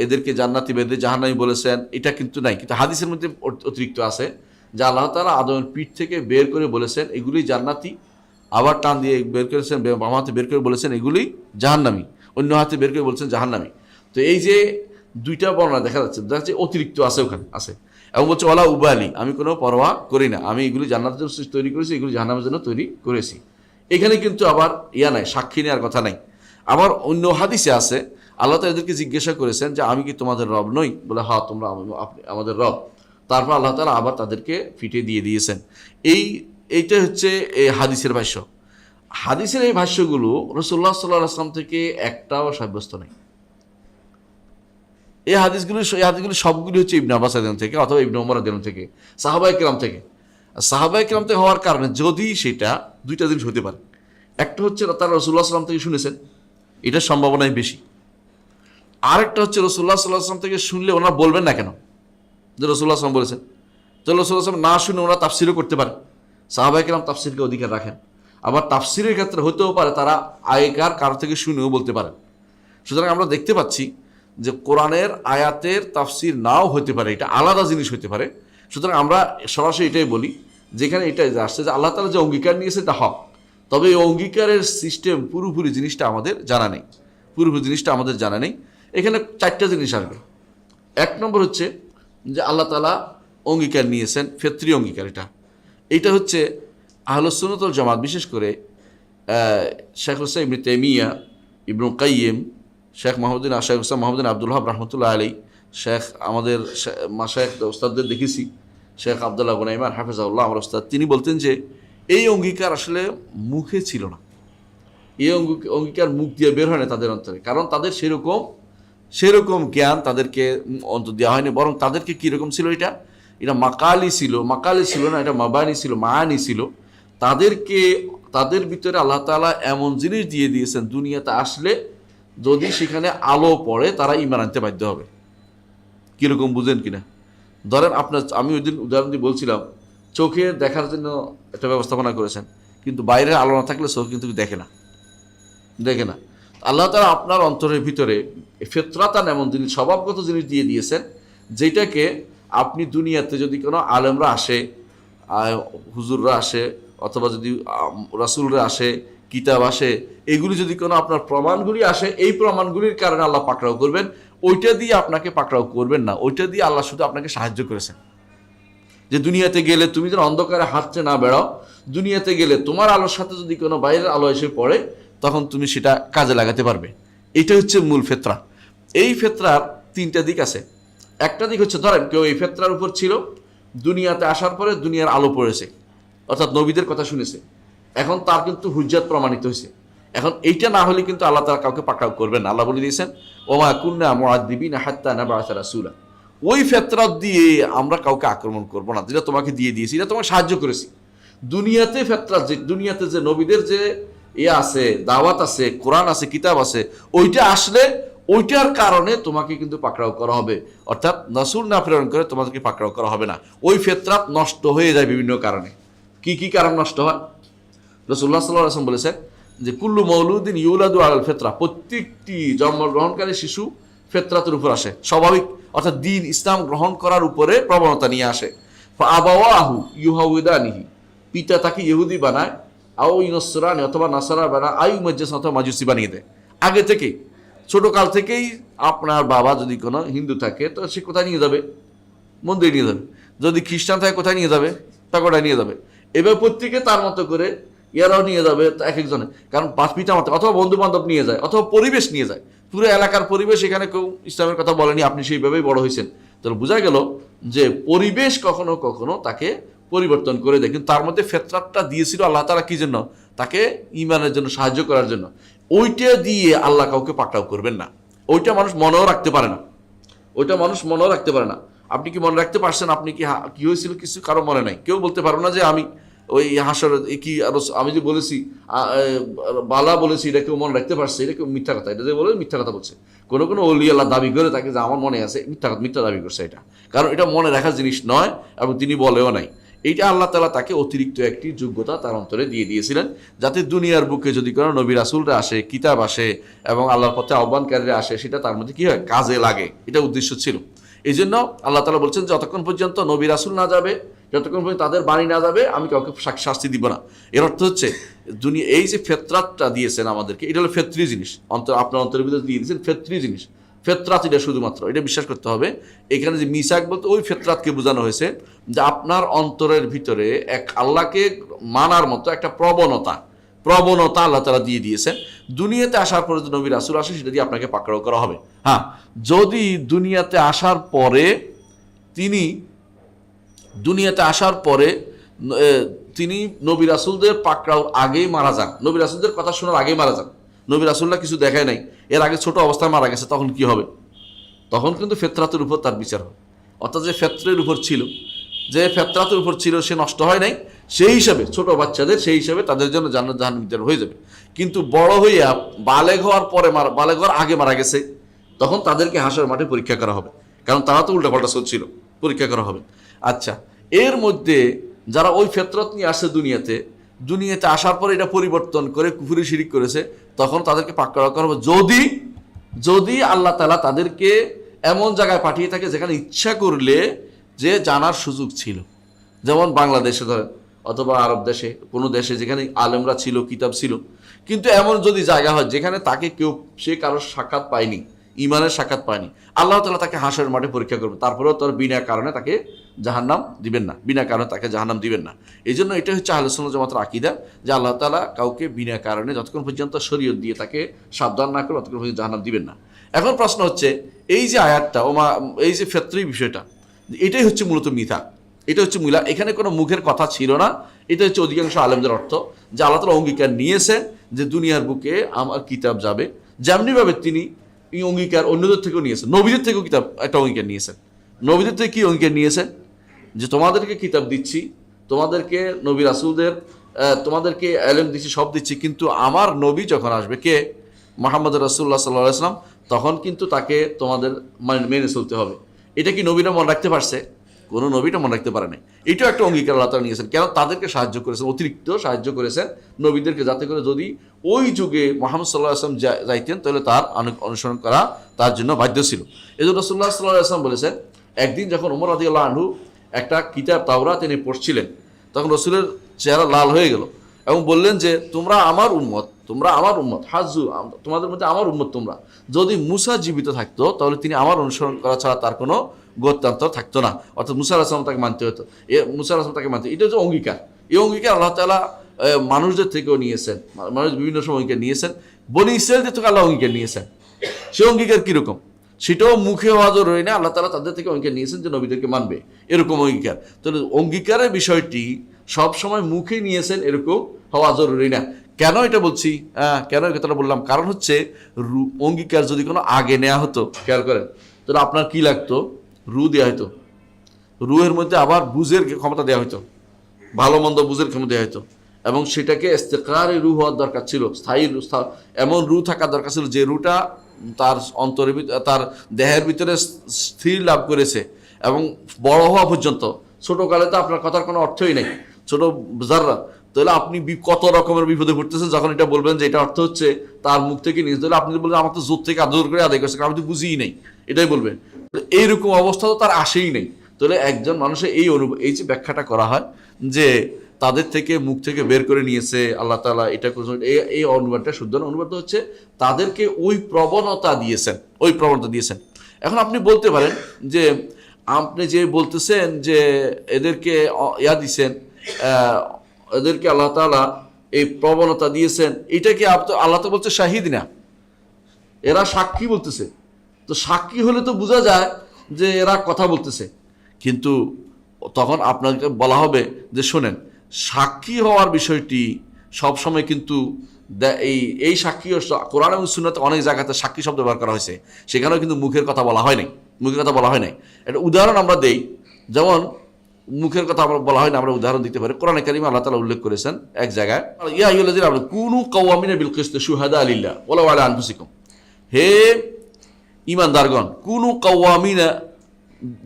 এদেরকে জান্নাতি বেদের জাহান্নামী বলেছেন, এটা কিন্তু নাই। কিন্তু হাদিসের মধ্যে অতিরিক্ত আছে যে আল্লাহ তাআলা আদমের পিঠ থেকে বের করে বলেছেন এগুলি জান্নাতি, আবার টান দিয়ে বের করেছেন, বাম হাতে বের করে বলেছেন এগুলি জাহান্নামী, অন্য হাতে বের করে বলেছেন জাহান্নামী। তো এই যে দুইটা বর্ণনা দেখা যাচ্ছে অতিরিক্ত আছে, ওখানে আছে। এবং বলছে ওয়ালা উবালি, আমি কোনো পরোয়া করি না, আমি এগুলি জান্নাতের জন্য তৈরি করেছি, এগুলি জাহান্নামের জন্য তৈরি করেছি। এখানে কিন্তু আবার নাই, সাক্ষী নেওয়ার কথা নাই। আবার অন্য হাদিসে আছে আল্লাহ তাআলা এদেরকে জিজ্ঞাসা করেছেন যে আমি কি তোমাদের রব নই? বলে হ্যাঁ, তোমরা আপনি আমাদের রব। তারপর আল্লাহ তাআলা আবার তাদেরকে ফিটে দিয়ে দিয়েছেন। এইটা হচ্ছে এই হাদিসের ভাষ্য। হাদিসের এই ভাষ্যগুলো রাসূলুল্লাহ সাল্লাল্লাহু আলাইহি ওয়াসাল্লাম থেকে একটাও সাব্যস্ত নেই। এই হাদিসগুলো সবগুলি হচ্ছে ইবনে আব্বাস রাদিয়াল্লাহু থেকে অথবা ইবনে ওমর রাদিয়াল্লাহু থেকে, সাহাবায়ে কেরাম থেকে। সাহাবায়ে কেরাম থেকে হওয়ার কারণে যদি সেটা দুইটা জিনিস হতে পারে, একটা হচ্ছে তারা রাসূলুল্লাহ সাল্লাল্লাহু আলাইহি ওয়াসাল্লাম থেকে শুনেছেন, এটার সম্ভাবনাই বেশি। আরেকটা হচ্ছে রাসূলুল্লাহ সাল্লাল্লাহু আলাইহি ওয়াসাল্লাম থেকে শুনলে ওনারা বলবেন না কেন যে রাসূলুল্লাহ সাল্লাল্লাহু আলাইহি ওয়াসাল্লাম বলেছেন? তো রাসূলুল্লাহ সাল্লাল্লাহু আলাইহি ওয়াসাল্লাম না শুনে ওনারা তাফসীরও করতে পারে। সাহাবায়ে কেরাম তাফসীরকে অধিকার রাখেন। আবার তাফসীরের ক্ষেত্রে হতেও পারে তারা আগেকার কারো থেকে শুনেও বলতে পারেন। সুতরাং আমরা দেখতে পাচ্ছি যে কোরআনের আয়াতের তাফসীর নাও হতে পারে, এটা আলাদা জিনিস হতে পারে। সুতরাং আমরা সরাসরি এটাই বলি, যেখানে এটাই আসছে যে আল্লাহ তাআলা যে অঙ্গীকার নিয়েছে তা হক, তবে এই অঙ্গীকারের সিস্টেম পুরোপুরি জিনিসটা আমাদের জানা নেই। এখানে চারটা জিনিস আসবে। এক নম্বর হচ্ছে যে আল্লাহ তাআলা অঙ্গীকার নিয়েছেন, ফিতরি অঙ্গীকার। এটা হচ্ছে আহলুস সুন্নাত ওয়াল জামাত, বিশেষ করে শেখুল ইসলাম ইবনে তাইমিয়া, ইবনুল কাইয়িম, শেখ মোহাম্মদ আব্দুল ওয়াহাব রাহমাতুল্লাহ আলাইহি, শেখ আমাদের মাশায়েখ ওস্তাদদের দেখেছি, শেখ আব্দুল্লাহ গুনাইমান হাফিজাহুল্লাহ আমার ওস্তাদ, তিনি বলতেন যে এই অঙ্গীকার আসলে মুখে ছিল না, এই অঙ্গীকার মুখ দিয়ে বের হয় না তাদের অন্তরে। কারণ তাদের সেরকম জ্ঞান তাদেরকে অন্তর দেওয়া হয়নি, বরং তাদেরকে কীরকম ছিল, এটা মাকালি ছিল না, এটা মাবানি ছিল, মায়ানি ছিল। তাদের ভিতরে আল্লাহ তাআলা এমন জিনিস দিয়ে দিয়েছেন, দুনিয়াতে আসলে যদি সেখানে আলো পড়ে তারা ঈমান আনতে বাধ্য হবে। কীরকম বুঝেন কিনা? ধরেন আমি ওই দিন উদাহরণ দিয়ে বলছিলাম, চোখে দেখার জন্য একটা ব্যবস্থাপনা করেছেন, কিন্তু বাইরে আলো না থাকলে চোখ কিন্তু দেখে না। আল্লাহ তাআলা আপনার অন্তরের ভিতরে ফিতরাতান এমন জিনিস, স্বভাবগত জিনিস দিয়ে দিয়েছেন, যেটাকে আপনি দুনিয়াতে যদি কোনো আলেমরা আসে, হুজুররা আসে, অথবা যদি রাসূলরা আসে, কিতাব আসে, এগুলি যদি কোনো আপনার প্রমাণগুলি আসে, এই প্রমাণগুলির কারণে আল্লাহ পাকড়াও করবেন, ওইটা দিয়ে আপনাকে পাকড়াও করবেন না। ওইটা দিয়ে আল্লাহ শুধু আপনাকে সাহায্য করেছেন। যে দুনিয়াতে গেলে তুমি যেন অন্ধকারে হাঁটতে না বেড়াও, দুনিয়াতে গেলে তোমার আলোর সাথে যদি কোনো বাইরের আলো এসে পড়ে, তখন তুমি সেটা কাজে লাগাতে পারবে। এটা হচ্ছে মূল ফিতরা। এই ফিতরার তিনটা দিক আছে। একটা দিক হচ্ছে, ধরেন কেউ এই ফিতরার উপর ছিল, দুনিয়াতে আসার পরে দুনিয়ার আলো পড়েছে, অর্থাৎ নবীদের কথা শুনেছে, এখন তার কিন্তু হুজ্জাত প্রমাণিত হয়েছে। এখন এইটা না হলে কিন্তু আল্লাহ তাআলা কাউকে পাকড়াও করবেন না। আল্লাহ বলে দিয়েছেন, ওমা কুন্না মুআযযিবিনা হাত্তা নাবআসা রাসূলা। ওই ফিতরাত দিয়ে আমরা কাউকে আক্রমণ করব না, যেটা তোমাকে দিয়ে দিয়েছি, এটা তোমাকে সাহায্য করেছি। দুনিয়াতে ফিতরাত, যে দুনিয়াতে যে নবীদের যে আছে, দাওয়াত আছে, কোরআন আছে, কিতাব আছে, ওইটা আসলে ওইটার কারণে তোমাকে কিন্তু পাকড়াও করা হবে। অর্থাৎ রাসূল না প্রেরণ করে তোমাদেরকে পাকড়াও করা হবে না। ওই ফিতরাত নষ্ট হয়ে যায় বিভিন্ন কারণে। কি কারণ নষ্ট হয়? রাসূলুল্লাহ সাল্লাল্লাহু আলাইহি ওয়াসাল্লাম বলেছেন যে কুল্লু মাউলুদিন ইউলাদু আলাল ফিতরা, প্রত্যেকটি জন্মগ্রহণকারী শিশু ফিতরাতের উপর আসে, স্বাভাবিক, অর্থাৎ দ্বীন ইসলাম গ্রহণ করার উপরে প্রবণতা নিয়ে আসে। ফাআবাওয়াহু ইউহাউদানিহি, পিতা তাকে ইহুদি বানায়, আও ইনসরানি অথবা নাসারা বানায়, আই মাজ্জাস অথবা মাজুসি বানিয়ে দেয়। আগে থেকেই, ছোটকাল থেকেই আপনার বাবা যদি কোনো হিন্দু থাকে, তো সে কোথায় নিয়ে যাবে? মন্দিরে নিয়ে যাবে। যদি খ্রিস্টান থাকে কোথায় নিয়ে যাবে? পাগোড়ায় নিয়ে যাবে। এবার প্রত্যেকে তার মতো করে ইয়ারাও নিয়ে যাবে এক একজনে, কারণ পিতা মাতা অথবা বন্ধু বান্ধব নিয়ে যায়, অথবা পরিবেশ নিয়ে যায়, পুরো এলাকার পরিবেশ। এখানে কেউ ইসলামের কথা বলেনি, আপনি সেইভাবেই বড় হয়েছেন, তাহলে বোঝা গেল যে পরিবেশ কখনো কখনো তাকে পরিবর্তন করে দেয়। কিন্তু তার মধ্যে ফিতরাতটা দিয়েছিল আল্লাহ তাআলা কি জন্য? তাকে ঈমানের জন্য, সাহায্য করার জন্য। ওইটা দিয়ে আল্লাহ কাউকে পাকড়াও করবেন না। ওইটা মানুষ মনেও রাখতে পারে না। আপনি কি মনে রাখতে পারছেন আপনি কি হয়েছিল? কিছু কারো মনে নাই। কেউ বলতে পারবো না যে আমি ওই হাসর কি আরো আমি যে বলেছি বালা বলেছি, এটা কেউ মনে রাখতে পারছে? এটা কেউ মিথ্যা কথা, এটা যে বলে মিথ্যা কথা বলছে। কোনো ওলি আল্লাহ দাবি করে তাকে যে আমার মনে আছে, মিথ্যা দাবি করছে এটা। কারণ এটা মনে রাখার জিনিস নয়, এবং তিনি বলেও নাই। এইটা আল্লাহ তাআলা তাকে অতিরিক্ত একটি যোগ্যতা তার অন্তরে দিয়ে দিয়েছিলেন, যাতে দুনিয়ার বুকে যদি কোনো নবী রাসূলরা আসে, কিতাব আসে এবং আল্লাহর পথে আহ্বানকারীরা আসে, সেটা তার মধ্যে কি হয়, কাজে লাগে। এটা উদ্দেশ্য ছিল। এই জন্য আল্লাহ তাআলা বলছেন, যতক্ষণ পর্যন্ত নবী রাসূল না যাবে, যতক্ষণ পর্যন্ত তাদের বাণী না যাবে, আমি কাউকে শাস্তি দিব না। এর অর্থ হচ্ছে দুনিয়া এই যে ফেতরাতটা দিয়েছেন আমাদেরকে, এটা হলো ফেতরি জিনিস। আপনার অন্তরের ভিতরে দিয়ে দিয়েছেন ফেতরি জিনিস। ফেতরাত এটা শুধুমাত্র, এটা বিশ্বাস করতে হবে। এখানে যে মিসাক বলতে ওই ফেতরাতকে বোঝানো হয়েছে, যে আপনার অন্তরের ভিতরে এক আল্লাহকে মানার মতো একটা প্রবণতা আল্লাহ তাআলা দিয়ে দিয়েছেন। দুনিয়াতে আসার পরে যে নবী রাসূল আসে, সেটা দিয়ে আপনাকে পাকড়াও করা হবে। হ্যাঁ, যদি দুনিয়াতে আসার পরে তিনি নবী রাসূলদের পাকড়াওর আগেই মারা যান, নবী রাসূলদের কথা শোনার আগেই মারা যান, নবী রাসূলরা কিছু দেখায় নাই, এর আগে ছোট অবস্থায় মারা গেছে, তখন কি হবে? তখন কিন্তু ফেতরাতের উপর তার বিচার হবে। অর্থাৎ যে ফেতরের উপর ছিল, যে ফেতরাতের উপর ছিল, সে নষ্ট হয় নাই, সেই হিসাবে ছোট বাচ্চাদের, সেই হিসাবে তাদের জন্য জান্নাত জাহান্নাম বিচার হয়ে যাবে। কিন্তু বড় হইয়া বালেগ হওয়ার পরে বালেগ হওয়ার আগে মারা গেছে, তখন তাদেরকে হাসরের মাঠে পরীক্ষা করা হবে, কারণ তারা তো উল্টাপাল্টা ছিল, পরীক্ষা করা হবে। আচ্ছা, এর মধ্যে যারা ওই ফেতরত নিয়ে আসছে দুনিয়াতে আসার পরে এটা পরিবর্তন করে কুফরি শিরিক করেছে, তখন তাদেরকে পাকড়াও করা হবে, যদি আল্লাহ তাআলা তাদেরকে এমন জায়গায় পাঠিয়ে থাকে যেখানে ইচ্ছা করলে যে জানার সুযোগ ছিল, যেমন বাংলাদেশে ধরেন, অথবা আরব দেশে, কোনো দেশে যেখানে আলেমরা ছিল, কিতাব ছিল, কিন্তু এমন যদি জায়গা হয় যেখানে তাকে সে কারোর সাক্ষাৎ পায়নি, ইমানের সাক্ষাৎ পায়নি, আল্লাহ তাআলা তাকে হাসরের মাঠে পরীক্ষা করবে, তারপরেও তার বিনা কারণে তাকে জাহান্নাম দিবেন না। এই জন্য এটা হচ্ছে আহলে সুন্নাত ওয়াল জামাতের আকীদা, যে আল্লাহ তাআলা কাউকে বিনা কারণে যতক্ষণ পর্যন্ত শরীয়ত দিয়ে তাকে সাবধান না করে, ততক্ষণ পর্যন্ত জাহান্নাম দিবেন না। এখন প্রশ্ন হচ্ছে, এই যে আয়াতটা, এই যে ফিতরি বিষয়টা, এটাই হচ্ছে মূলত মিথ্যা, এটা হচ্ছে মূলা, এখানে কোনো মুখের কথা ছিল না। এটা হচ্ছে অধিকাংশ আলেমদের অর্থ, যে আল্লাহ তাআলা অঙ্গীকার নিয়েছেন যে দুনিয়ার বুকে আমার কিতাব যাবে, যেমনিভাবে তিনি এই অঙ্গীকার অন্যদের থেকেও নিয়েছেন, নবীদের থেকেও কিতাব একটা অঙ্গীকার নিয়েছেন। নবীদের থেকে কি অঙ্গীকার নিয়েছেন? যে তোমাদেরকে কিতাব দিচ্ছি, তোমাদেরকে নবী রাসূলদের, তোমাদেরকে ইলম দিচ্ছি, সব দিচ্ছি, কিন্তু আমার নবী যখন আসবে, কে? মুহাম্মদ রাসূলুল্লাহ সাল্লাল্লাহু আলাইহি ওয়াসাল্লাম, তখন কিন্তু তাকে তোমাদের মেনে চলতে হবে। এটা কি নবীরা মনে রাখতে পারছে? কোনো নবীটা মনে রাখতে পারে নাই। এটাও একটা অঙ্গীকার আল্লাহ তাআলা নিয়েছেন, কেন? তাদেরকে সাহায্য করেছেন, অতিরিক্ত সাহায্য করেছেন নবীদেরকে, যাতে করে যদি ওই যুগে মুহাম্মদ সাল্লাল্লাহু আলাইহি ওয়াসাল্লাম যাইতেন, তাহলে তার অনুসরণ করা তার জন্য বাধ্য ছিল। এজন্য রাসূলুল্লাহ সাল্লাল্লাহু আলাইহি ওয়াসাল্লাম বলেছেন, একদিন যখন ওমর রাদিয়াল্লাহু আনহু একটা কিতাব তাওরাত তিনি পড়ছিলেন, তখন রাসূলের চেহারা লাল হয়ে গেল এবং বললেন যে, তোমরা আমার উম্মত, হাজু, তোমাদের মধ্যে আমার উম্মত তোমরা। যদি মুসা জীবিত থাকতো, তাহলে তিনি আমার অনুসরণ করা ছাড়া তার কোনো গত্যান্তর থাকতো না, অর্থাৎ মুসা আলাইহিস সালাম তাকে মানতে হতো, এটা হচ্ছে অঙ্গীকার। এই অঙ্গীকার আল্লাহ তাআলা মানুষদের থেকেও নিয়েছেন, মানুষ বিভিন্ন সময় অঙ্গীকার নিয়েছেন, বনি ইসরাঈলদের থেকে আল্লাহ অঙ্গীকার নিয়েছেন। সে অঙ্গীকার কিরকম, সেটাও মুখে হওয়া জরুরি না, আল্লাহ তাআলা তাদের থেকে অঙ্গীকার নিয়েছেন যে নবীদেরকে মানবে, এরকম অঙ্গীকার। তাহলে অঙ্গীকারের বিষয়টি সবসময় মুখে নিয়েছেন, এরকম হওয়া জরুরি না। কেন এটা বলছি, কেন এই কথাটা বললাম? কারণ হচ্ছে অঙ্গীকার যদি কোনো আগে নেওয়া হতো, খেয়াল করেন, তাহলে আপনার কি লাগতো? রু দেওয়া হতো, রুহের মধ্যে আবার বুঝের ক্ষমতা দেওয়া হতো, ভালো মন্দ বুঝের ক্ষমতা দেওয়া হতো, এবং সেটাকে ইস্তেকরারি রু হওয়ার দরকার ছিল, স্থায়ী এমন রু থাকার দরকার ছিল যে রুটা তার অন্তরের তার দেহের ভিতরে স্থির লাভ করেছে এবং বড় হওয়া পর্যন্ত। ছোটকালে তো আপনার কথার কোনো অর্থই নেই, ছোট জাররা, তাহলে আপনি কত রকমের বিপদে পড়তেছেন যখন এটা বলবেন যে এটা অর্থ হচ্ছে তার মুখ থেকে নিয়ে, তাহলে আপনি বলবেন আমার তো জোর থেকে আদর করে আদায় করছে, কারণ আমি তো বুঝিই নেই, এটাই বলবেন। এইরকম অবস্থা তো তার আসেই নেই। তাহলে একজন মানুষের এই যে ব্যাখ্যাটা করা হয় যে তাদের থেকে মুখ থেকে বের করে নিয়েছে আল্লাহ তাআলা, এটা এই অনুবাদটা শুদ্ধ না। অনুবাদ হচ্ছে তাদেরকে ওই প্রবণতা দিয়েছেন। এখন আপনি বলতে পারেন যে, আপনি যে বলতেছেন যে এদেরকে দিয়েছেন, এদেরকে আল্লাহ তাআলা এই প্রবণতা দিয়েছেন, এটা কি আল্লাহ তো বলছে শাহিদ না, এরা সাক্ষী বলতেছে। তো সাক্ষী হলে তো বোঝা যায় যে এরা কথা বলতেছে, কিন্তু তখন আপনাকে বলা হবে যে শোনেন, সাক্ষী হওয়ার বিষয়টি সবসময় কিন্তু এই সাক্ষী, কোরআন এবং সুন্নাতে অনেক জায়গাতে সাক্ষী শব্দ ব্যবহার করা হয়েছে, সেখানেও কিন্তু মুখের কথা বলা হয় নাই। একটা উদাহরণ আমরা দেই, যেমন মুখের কথা আমরা বলা হয় না, আমরা উদাহরণ দিতে পারি। কোরআনে কারিমে আল্লাহ তাআলা উল্লেখ করেছেন এক জায়গায়, ইয়া আইয়ুহাল্লাযীনা আমানু কুনু কাওয়ামিনা বিল কিসতি শুহাদা লিল্লাহ ওয়ালাউ আলা আনফুসিকুম, হে ঈমানদারগণ, কুনু কাওয়ামিনা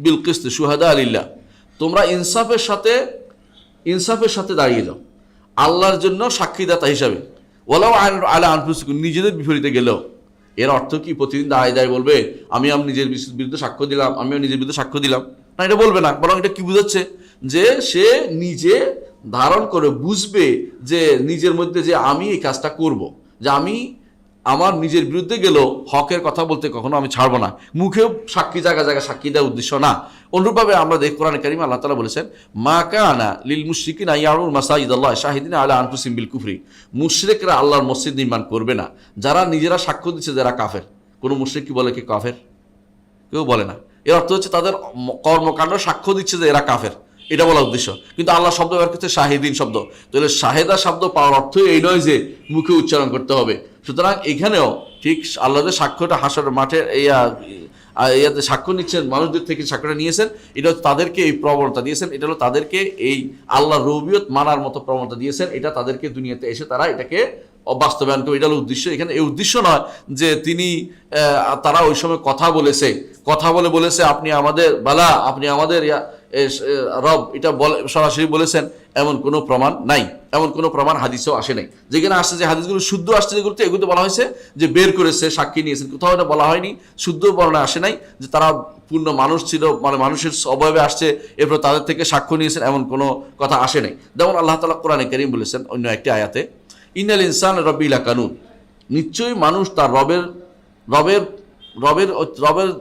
বিল কিসতি শুহাদা লিল্লাহ, তোমরা ইনসাফের সাথে ইনসাফের সাথে দাঁড়িয়ে যাও আল্লাহর জন্য সাক্ষীদাতা হিসাবে। ওয়ালাউ আলা আনফুসিকুম, নিজেদের বিপরীতে গেলেও। এর অর্থ কি প্রতিদিন দাঁড়িয়ে দাঁড়িয়ে বলবে আমি নিজের বিরুদ্ধে সাক্ষ্য দিলাম, আমিও নিজের বিরুদ্ধে সাক্ষ্য দিলাম? না, এটা বলবে না। বরং এটা কি বুঝাচ্ছে যে সে নিজে ধারণ করে বুঝবে যে নিজের মধ্যে যে আমি এই কাজটা করব, যে আমি আমার নিজের বিরুদ্ধে গেলেও হকের কথা বলতে কখনো আমি ছাড়বো না। মুখেও সাক্ষী জায়গা জায়গা সাক্ষী দেওয়ার উদ্দেশ্য না। অনুরূপভাবে আমরা দেখি কোরআন কারীমে আল্লাহ তাআলা বলেছেন মা কানা লিল মুশরিকিনা ইয়ামুরু মাসাজিদাল্লাহ শাহিদিনা আলা আনফুসিহিম বিল কুফরি। মুশরিকরা আল্লাহর মসজিদ নির্মাণ করবে না যারা নিজেরা সাক্ষ্য দিচ্ছে যারা কাফের। কোনো মুশরিক কি বলে কি কাফের? কেউ বলে না। এর অর্থ হচ্ছে তাদের কর্মকাণ্ড সাক্ষ্য দিচ্ছে যে এরা কাফের, এটা বলা উদ্দেশ্য। কিন্তু আল্লাহ শব্দ ব্যবহার করছে শাহিদিন শব্দ। তাহলে শাহেদা শব্দ পাওয়ার অর্থ এই নয় যে মুখে উচ্চারণ করতে হবে। সুতরাং এখানেও ঠিক আল্লাহদের সাক্ষ্যটা হাসরের মাঠে ইয়াতে সাক্ষ্য নিচ্ছেন, মানুষদের থেকে সাক্ষ্যটা নিয়েছেন, এটা হচ্ছে তাদেরকে এই প্রবণতা দিয়েছেন, এটা হলো তাদেরকে এই আল্লাহর রুবিয়ত মানার মতো প্রবণতা দিয়েছেন। এটা তাদেরকে দুনিয়াতে এসে তারা এটাকে বাস্তবায়ন করবে, এটা হলো উদ্দেশ্য। এখানে এই উদ্দেশ্য নয় যে তারা ওই সময় কথা বলেছে আপনি আমাদের বালা, আপনি আমাদের রব, এটা সরাসরি বলেছেন এমন কোনো প্রমাণ নাই, এমন কোনো প্রমাণ হাদিসেও আসে নাই। যেখানে আসছে যে হাদিসগুলো শুদ্ধ আসছে যেগুলোতে, এগুলোতে বলা হয়েছে যে বের করেছে, সাক্ষী নিয়েছেন, কোথাও এটা বলা হয়নি, শুদ্ধ বর্ণনা আসে নাই যে তারা পূর্ণ মানুষ ছিল, মানে মানুষের অবয়বে আসছে এরপর তাদের থেকে সাক্ষ্য নিয়েছেন, এমন কোনো কথা আসে নাই। যেমন আল্লাহ তাআলা কোরআনে কারীম বলেছেন অন্য একটি আয়াতে ইন্নাল ইনসান রব্বি লাকানুন, নিশ্চয়ই মানুষ তার রবের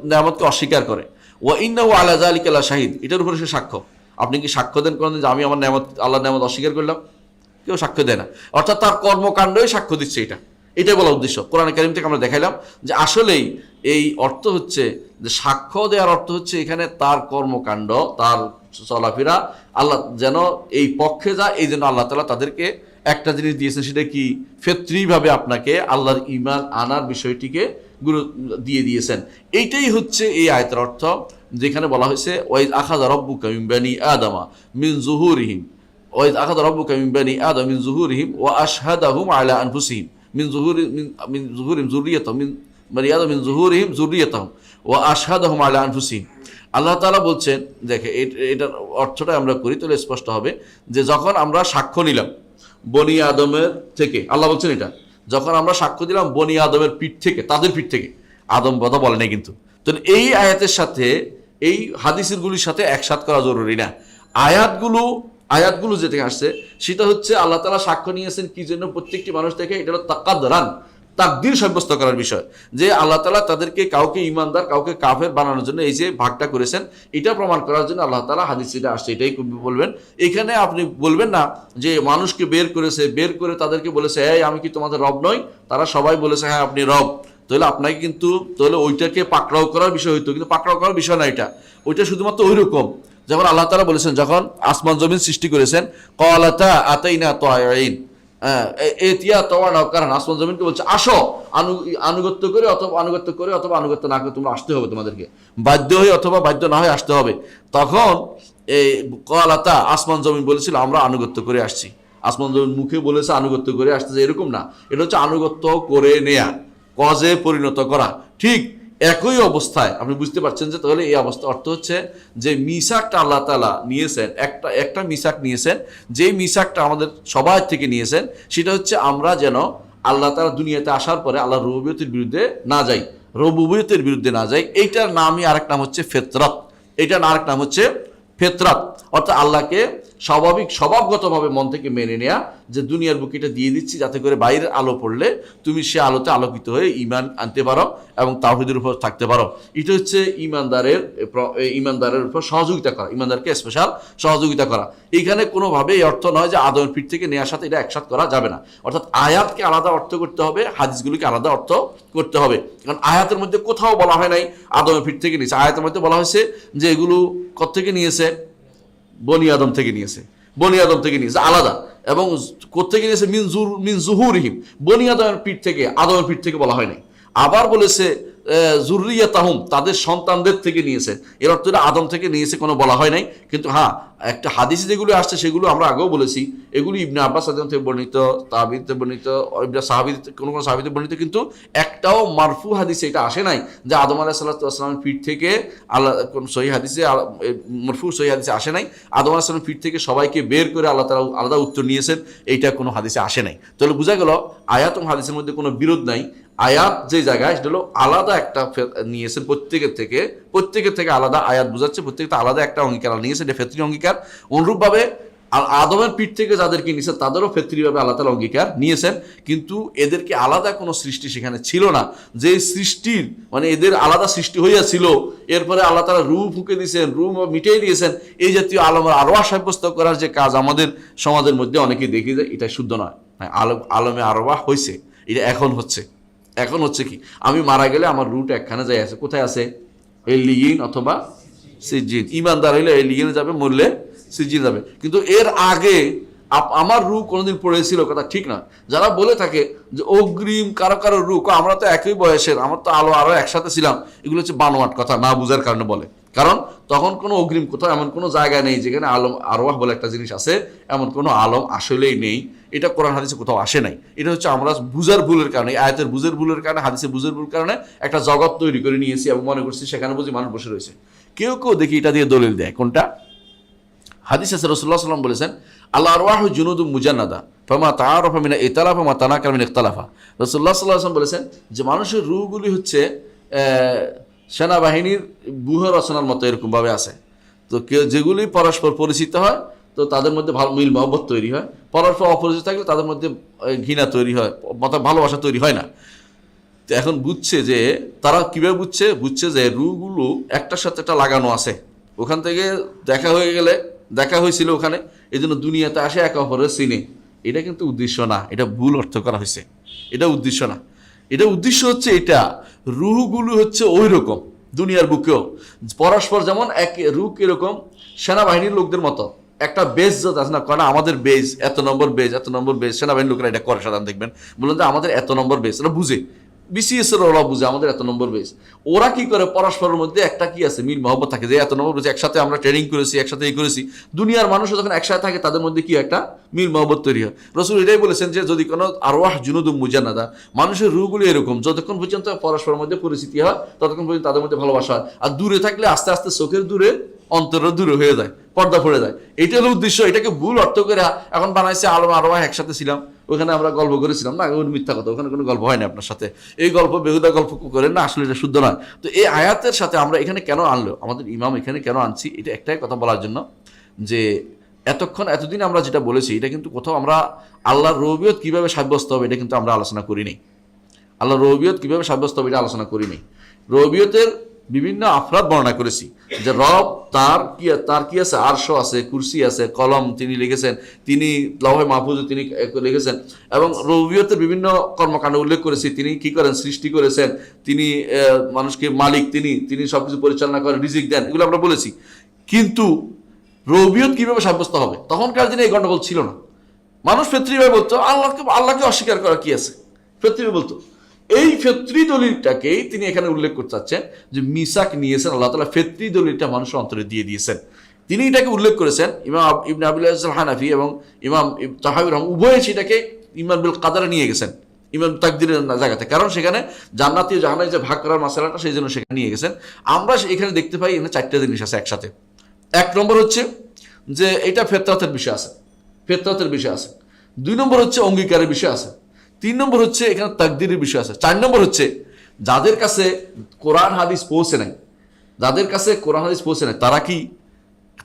নিয়ামতকে অস্বীকার করে। ওয়া ইন্নাহু আলা যালিকা লাশাহিদ, এটার উপরে সে সাক্ষ্য। আপনি কি সাক্ষ্য দেন কোনদিন যে আমি আমার আল্লাহর নিয়ামত অস্বীকার করলাম? কেউ সাক্ষ্য দেয় না। অর্থাৎ তার কর্মকাণ্ডই সাক্ষ্য দিচ্ছে। এটাই বলা উদ্দেশ্য। কোরআন কারীম থেকে আমরা দেখাইলাম যে আসলেই এই অর্থ হচ্ছে যে সাক্ষ্য দেওয়ার অর্থ হচ্ছে এখানে তার কর্মকাণ্ড, তার চলাফেরা আল্লাহ যেন এই পক্ষে যায়, এই জন্য আল্লাহ তাআলা তাদেরকে একটা জিনিস দিয়েছেন, সেটা কি ফিতরিভাবে আপনাকে আল্লাহর ঈমান আনার বিষয়টিকে দিয়ে দিয়েছেন। এইটাই হচ্ছে এই আয়াতের অর্থ, যেখানে বলা হয়েছে ওয়াইজ আখাযা রাব্বুকা মিন বানি আদামা মিন যুহুরিহিম, ওয়াইজ আখাযা রাব্বুকা মিন বানি আদামা মিন যুহুরিহিম ওয়া আশহাদাহুম আলা আনফুসিহিম মিন যুহুরিহিম যুররিয়াতাহুম মিন বানি আদামা মিন যুহুরিহিম যুররিয়াতাহুম ওয়া আশহাদাহুম আলা আনফুসিহিম। আল্লাহ তাআলা বলছেন, দেখে এটার অর্থটা আমরা করি তাহলে স্পষ্ট হবে যে যখন আমরা সাক্ষ্য নিলাম বনি আদমের থেকে, আল্লাহ বলছেন এটা যখন আমরা সাক্ষ্য দিলাম বনি আদমের পিঠ থেকে, তাদের পিঠ থেকে, আদম কথা বলে নাই কিন্তু। তো এই আয়াতের সাথে এই হাদিসেরগুলির সাথে একসাথ করা জরুরি না। আয়াতগুলো যেটা আসছে সেটা হচ্ছে আল্লাহ তাআলা সাক্ষ্য নিয়েছেন কি জন্য প্রত্যেকটি মানুষ থেকে, এটা হলো তাকাদরান, তাকদীর সাব্যস্ত করার বিষয়, যে আল্লাহ তাআলা তাদেরকে কাউকে ঈমানদার কাউকে কাফের বানানোর জন্য এই যে ভাগটা করেছেন, এটা প্রমাণ করার জন্য আল্লাহ তাআলা হাদিস যেটা আসছে এটাই বলবেন। এখানে আপনি বলবেন না যে মানুষকে বের করে তাদেরকে বলেছে এই আমি কি তোমাদের রব নই? তারা সবাই বলেছে হ্যাঁ আপনি রব। তাহলে আপনাকে কিন্তু তাহলে ওইটাকে পাকড়াও করার বিষয় হইতো, কিন্তু পাকড়াও করার বিষয় না এটা। ওইটা শুধুমাত্র ওই রকম যেমন আল্লাহ তাআলা বলেছেন যখন আসমান জমিন সৃষ্টি করেছেন ক্বালাতা আতাইনা তায়িন, এতিয়া তোমার কারণ আসমান জমিনকে বলছে আসো আনুগত্য করে অথবা আনুগত্য না করে তোমরা আসতে হবে, তোমাদেরকে বাধ্য হয়ে অথবা বাধ্য না হয়ে আসতে হবে। তখন এই ক্বালাতা আসমান জমিন বলেছিল আমরা আনুগত্য করে আসছি। আসমান জমিন মুখে বলেছে আনুগত্য করে আসতেছে, এরকম না, এটা হচ্ছে আনুগত্য করে নেয়া, কজে পরিণত করা। ঠিক একই অবস্থায় আপনি বুঝতে পারছেন যে তাহলে এই অবস্থা অর্থ হচ্ছে যে মিসাকটা আল্লাহ তাআলা নিয়েছেন, একটা মিসাক নিয়েছেন, যেই মিসাকটা আমাদের সবার থেকে নিয়েছেন সেটা হচ্ছে আমরা যেন আল্লাহ তাআলা দুনিয়াতে আসার পরে আল্লাহর রুবুবিয়তের বিরুদ্ধে না যাই। এইটার নামই আরেক নাম হচ্ছে ফিতরাত। এইটার আরেক নাম হচ্ছে ফিতরাত, অর্থাৎ আল্লাহকে স্বভাবগতভাবে মন থেকে মেনে নেয়া, যে দুনিয়ার বুকে এটা দিয়ে দিচ্ছি যাতে করে বাইরের আলো পড়লে তুমি সে আলোতে আলোকিত হয়ে ঈমান আনতে পারো এবং তাওহীদের উপর থাকতে পারো। এটা হচ্ছে ঈমানদারের উপর সহযোগিতা করা, ঈমানদারকে স্পেশাল সহযোগিতা করা। এইখানে কোনোভাবে এই অর্থ নয় যে আদমের পিঠ থেকে নেওয়ার সাথে এটা একসাথ করা যাবে না। অর্থাৎ আয়াতকে আলাদা অর্থ করতে হবে, হাদিসগুলিকে আলাদা অর্থ করতে হবে। কারণ আয়াতের মধ্যে কোথাও বলা হয় নাই আদমের পিঠ থেকে নিয়েছে, আয়াতের মধ্যে বলা হয়েছে যে এগুলো কোত্থেকে নিয়েছে, বনি আদম থেকে নিয়েছে আলাদা। এবং কোত্থেকে নিয়েছে মিন যুহুরিহিম, বনি আদমের পিঠ থেকে, আদমের পিঠ থেকে বলা হয় নাই। আবার বলেছে যুররিয়াতাহুম, তাদের সন্তানদের থেকে নিয়েছে। এর অর্থ আদম থেকে নিয়েছে কোনো বলা হয় নাই। কিন্তু হ্যাঁ, একটা হাদিস যেগুলো আসছে সেগুলো আমরা আগেও বলেছি, এগুলি ইবনে আব্বাস রাদিয়াল্লাহু থেকে বর্ণিত, তাবিতে বর্ণিত, ইবনে সাহাবী, কোনো কোনো সাহাবীতে বর্ণিত, কিন্তু একটাও মারফু হাদিসে এটা আসে নাই যে আদম আলাইহিস সালামের পিঠ থেকে আল্লাহ, কোন সহিহ হাদিসে মারফু সহিহ হাদিসে আসে নাই আদম আলাইহিস সালামের পিঠ থেকে সবাইকে বের করে আল্লাহ তাআলা আলাদা উত্তর নিয়েছেন, এইটা কোনো হাদিসে আসে নাই। তাহলে বোঝা গেল আয়াত এবং হাদিসের মধ্যে কোনো বিরোধ নাই। আয়াত যে জায়গায় সেটা হলো আলাদা একটা নিয়েছেন প্রত্যেকের থেকে আলাদা আয়াত বোঝাচ্ছে, প্রত্যেকটা আলাদা একটা অঙ্গীকার নিয়েছে, এটা ফেতরি অঙ্গীকার। অনুরূপভাবে আদমের পিঠ থেকে যাদেরকে নিয়েছেন তাদেরও ফেতরিভাবে আল্লাহ তাআলা অঙ্গীকার নিয়েছেন, কিন্তু এদেরকে আলাদা কোনো সৃষ্টি সেখানে ছিল না। যে সৃষ্টির মানে এদের আলাদা সৃষ্টি হইয়াছিল, এরপরে আল্লাহ তাআলা রূহ ফুঁকে দিয়েছেন, রূহ মিটিয়ে দিয়েছেন, এই জাতীয় আলমের আরওয়াহ সাব্যস্ত করার যে কাজ আমাদের সমাজের মধ্যে অনেকেই দেখি যায়, এটা শুদ্ধ নয়। আলমে আরওয়াহ হয়েছে, এটা এখন হচ্ছে কি, আমি মারা গেলে আমার রুট একখানে যাই আছে, কোথায় আছে? এলিয়িন অথবা সিজিন। ইমানদার হইলে এলিয়িনে যাবে, মরলে সিজিন যাবে। কিন্তু এর আগে আমার রু কোনোদিন পড়েছিল, কথা ঠিক না। যারা বলে থাকে যে অগ্রিম কারো রু, আমরা তো একই বয়সের, আমার তো আরো একসাথে ছিলাম, এগুলো হচ্ছে বানোয়াট কথা, না বুঝার কারণে বলে। কারণ তখন কোনো অগ্রিম কোথাও এমন কোনো জায়গা নেই যেখানে আলম আরওয়াহ বলে একটা জিনিস আছে, এমন কোনো আলম আসলেই নেই। এটা কোরআন হাদিসে কোথাও আসে নাই। এটা হচ্ছে আমরা বুঝার ভুলের কারণে, আয়াতের বুঝের ভুলের কারণে, হাদিসে বুঝের ভুলের কারণে একটা জগৎ তৈরি করে নিয়েছি এবং মনে করছি সেখানে বুঝি মানুষ বসে রয়েছে। কেউ দেখি এটা দিয়ে দলিল দেয়। কোনটা? হাদিস আছে, রাসূলুল্লাহ সাল্লাল্লাহু আলাইহি ওয়াসাল্লাম বলেছেন, আল আরওয়াহু জুনুদুম মুজান্নাদা ফামা তাআরাফা মিন ইতালাফা মা তানাকারা মিন ইখতালাফা। রাসূলুল্লাহ সাল্লাল্লাহু আলাইহি ওয়াসাল্লাম বলেছেন যে মানুষের রূহগুলি হচ্ছে সেনাবাহিনীর ব্যূহ রচনার মতো এরকমভাবে আছে। তো যেগুলি পরস্পর পরিচিত হয় তো তাদের মধ্যে ভালো মিল মহব্বত তৈরি হয়, পরস্পর অপরিচিত থাকলে তাদের মধ্যে ঘৃণা তৈরি হয়, ভালোবাসা তৈরি হয় না। তো এখন বুঝছে যে তারা কীভাবে বুঝছে যে রূহগুলো একটার সাথে একটা লাগানো আছে, ওখান থেকে দেখা হয়েছিল ওখানে, এই জন্য দুনিয়াতে আসে একে অপরের চিনে। এটা কিন্তু উদ্দেশ্য না, এটা ভুল অর্থ করা হয়েছে। এটা উদ্দেশ্য না, এটা উদ্দেশ্য হচ্ছে এটা রুহগুলো হচ্ছে ওই রকম দুনিয়ার বুকেও পরস্পর যেমন এক রুহ এরকম সেনাবাহিনীর লোকদের মতো একটা বেজ আছে না, কারণ আমাদের বেজ এত নম্বর বেজ সেনাবাহিনীর লোকেরা এটা করে সাধারণ দেখবেন, বলুন যে আমাদের এত নম্বর বেজ, ওরা বুঝে, বিসিএস এর ওরা বুঝে আমাদের এত নম্বর বেজ। ওরা কি করে পরস্পরের মধ্যে একটা কি আছে মিল মহব্বত থাকে, যে এত নম্বর বেজ একসাথে আমরা ট্রেনিং করেছি, একসাথে এই করেছি। দুনিয়ার মানুষও যখন একসাথে থাকে তাদের মধ্যে কি একটা মিল মহব্বত তৈরি হয়। রাসূল এটাই বলেছেন যে যদি কোনো আরওয়াহ জুনুদুম মুজান্নাদা, মানুষের রূহগুলো এরকম, যতক্ষণ পর্যন্ত পরস্পরের মধ্যে পরিচিতি হয় ততক্ষণ পর্যন্ত তাদের মধ্যে ভালোবাসা হয়, আর দূরে থাকলে আস্তে আস্তে চোখের দূরে অন্তরের দূরে হয়ে যায়, পর্দা পড়ে যায়। এটা হলো উদ্দেশ্য। এটাকে ভুল অর্থ করে এখন বানাইছে আলম আরওয়াহ একসাথে ছিলাম, ওখানে আমরা গল্প করেছিলাম না, মিথ্যা কথা, ওখানে কোনো গল্প হয় না আপনার সাথে, এই গল্প বেহুদা গল্প করেন না, আসলে এটা শুদ্ধ নয়। তো এই আয়াতের সাথে আমরা এখানে কেন আনলো, আমাদের ইমাম এখানে কেন আনছি, এটা একটাই কথা বলার জন্য যে এতদিন আমরা যেটা বলেছি এটা কিন্তু কোথাও আমরা আল্লাহর রুবিয়ত কিভাবে সাব্যস্ত হবে এটা কিন্তু আমরা আলোচনা করিনি। আল্লাহর রুবিয়ত কিভাবে সাব্যস্ত হবে এটা আলোচনা করিনি। রুবিয়তের বিভিন্ন আফরাদ বর্ণনা করেছি, যে রব তার কি আছে, আরশ আছে, কুরসি আছে, কলম তিনি লিখেছেন, তিনি লৌহে মাহফুজ তিনি লিখেছেন, এবং রুবিয়তের বিভিন্ন কর্মকাণ্ড উল্লেখ করেছি। তিনি কি করেন, সৃষ্টি করেছেন, তিনি মানুষকে মালিক, তিনি সবকিছু পরিচালনা করেন, রিজিক দেন, এগুলো আমরা বলেছি। কিন্তু রুবিয়ত কিভাবে সাব্যস্ত হবে, তখনকার দিনে এই গন্ডগোল ছিল না। মানুষ ফেতরিভাবে বলতো আল্লাহকে অস্বীকার করা কি আছে, ফেতরিভাবে বলতো। এই ফেতরি দলিলটাকেই তিনি এখানে উল্লেখ করতে চাচ্ছেন যে মিসাক নিয়েছেন আল্লাহ তাআলা, ফেতরি দলিলটা মানুষের অন্তরে দিয়ে দিয়েছেন। তিনি এটাকে উল্লেখ করেছেন, ইমাম ইবনে আবিল আল হানাফি এবং ইমাম তাহাউর রহম উভয়ে সেটাকে ঈমান বিল কাদারে নিয়ে গেছেন, ঈমান তাকদীরের জায়গাতে, কারণ সেখানে জান্নাতি ও জাহান্নামী যে ভাগ করার মাসালাটা সেই জন্য সেখানে নিয়ে গেছেন। আমরা এখানে দেখতে পাই এখানে চারটা জিনিস আছে একসাথে। এক নম্বর হচ্ছে যে এটা ফেতরাতের বিষয় আছে, দুই নম্বর হচ্ছে অঙ্গীকারের বিষয় আছে, তিন নম্বর হচ্ছে এখানে তাকদীরের বিষয় আছে, চার নম্বর হচ্ছে যাদের কাছে কোরআন হাদিস পৌঁছে নাই,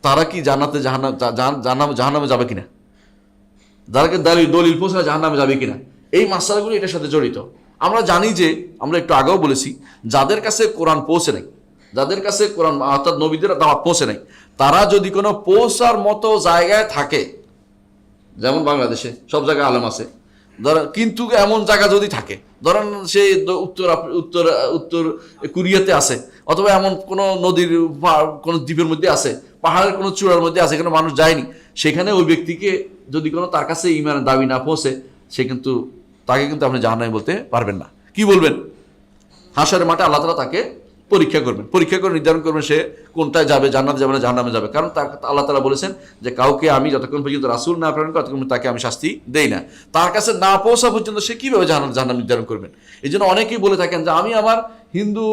তারা কি জান্নাতে জাহান্নামে যাবে কিনা, যাদেরকে দলিল পৌঁছে না জাহান্নামে যাবে কিনা, এই মাসালাগুলো এটার সাথে জড়িত। আমরা জানি যে আমরা একটু আগেও বলেছি, যাদের কাছে কোরআন পৌঁছে নাই, যাদের কাছে কোরআন অর্থাৎ নবীদের দাওয়াত পৌঁছে নাই, তারা যদি কোনো পৌঁছার মতো জায়গায় থাকে, যেমন বাংলাদেশে সব জায়গায় আলেম আছে, ধরেন, কিন্তু এমন জায়গা যদি থাকে, ধরেন সে উত্তর কোরিয়াতে আছে, অথবা এমন কোনো নদীর কোনো দ্বীপের মধ্যে আছে, পাহাড়ের কোনো চূড়ার মধ্যে আছে, এখানে মানুষ যায়নি, সেখানে ওই ব্যক্তিকে যদি কোনো তার কাছে ঈমানের দাবি না পৌঁছে, তাকে কিন্তু আপনি জাহান্নামী বলতে পারবেন না। কি বলবেন? হাশরের মাঠে আল্লাহ তাআলা তাকে পরীক্ষা করবেন, পরীক্ষা করে নির্ধারণ করবেন সে কোনটায় যাবে, জান্নাতে যাবে না জাহান্নামে যাবে। কারণ আল্লাহ তাআলা বলেছেন যে কাউকে আমি যতক্ষণ পর্যন্ত রাসূল না প্রেরণ করি ততক্ষণ তাকে আমি শাস্তি দেই না। তার কাছে না পৌঁছা পর্যন্ত সে কিভাবে জাহান্নাম নির্ধারণ করবেন? এই জন্য অনেকেই বলে থাকেন যে আমি আমার হিন্দু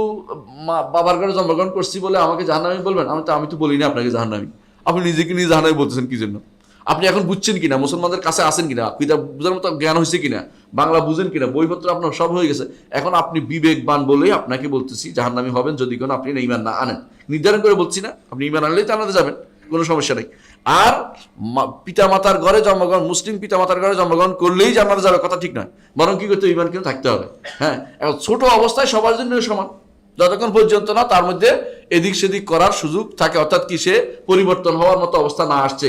বাবার ঘরে জন্মগ্রহণ করছি বলে আমাকে জাহান্নামী বলবেন। আমি তো বলি না আপনাকে জাহান্নামী, আপনি নিজেকে নিজে জাহান্নামী বলতেছেন কি জন্য? আপনি এখন বুঝছেন কিনা, মুসলমানদের কাছে আসেন কিনা, কিতাব বুঝার মতো জ্ঞান হয়েছে কিনা, বাংলা বুঝেন কিনা, বইপত্র আপনার সব হয়ে গেছে। এখন আপনি বিবেকবান বলেই আপনাকে বলতেছি জাহান্নামী হবেন যদি কোনো আপনি ঈমান না আনেন। নির্ধারণ করে বলছি না, আপনি ঈমান আনলেই জান্নাতে যাবেন, কোনো সমস্যা নেই। আর পিতামাতার ঘরে জন্মগ্রহণ, মুসলিম পিতামাতার ঘরে জন্মগ্রহণ করলেই জান্নাতে যাবে কথা ঠিক নয়, বরং কি করতে ঈমান কিন্তু থাকতে হবে। হ্যাঁ, এখন ছোট অবস্থায় সবার জন্য সমান, যতক্ষণ পর্যন্ত না তার মধ্যে এদিক সেদিক করার সুযোগ থাকে, অর্থাৎ কি সে পরিবর্তন হওয়ার মতো অবস্থা না আসছে,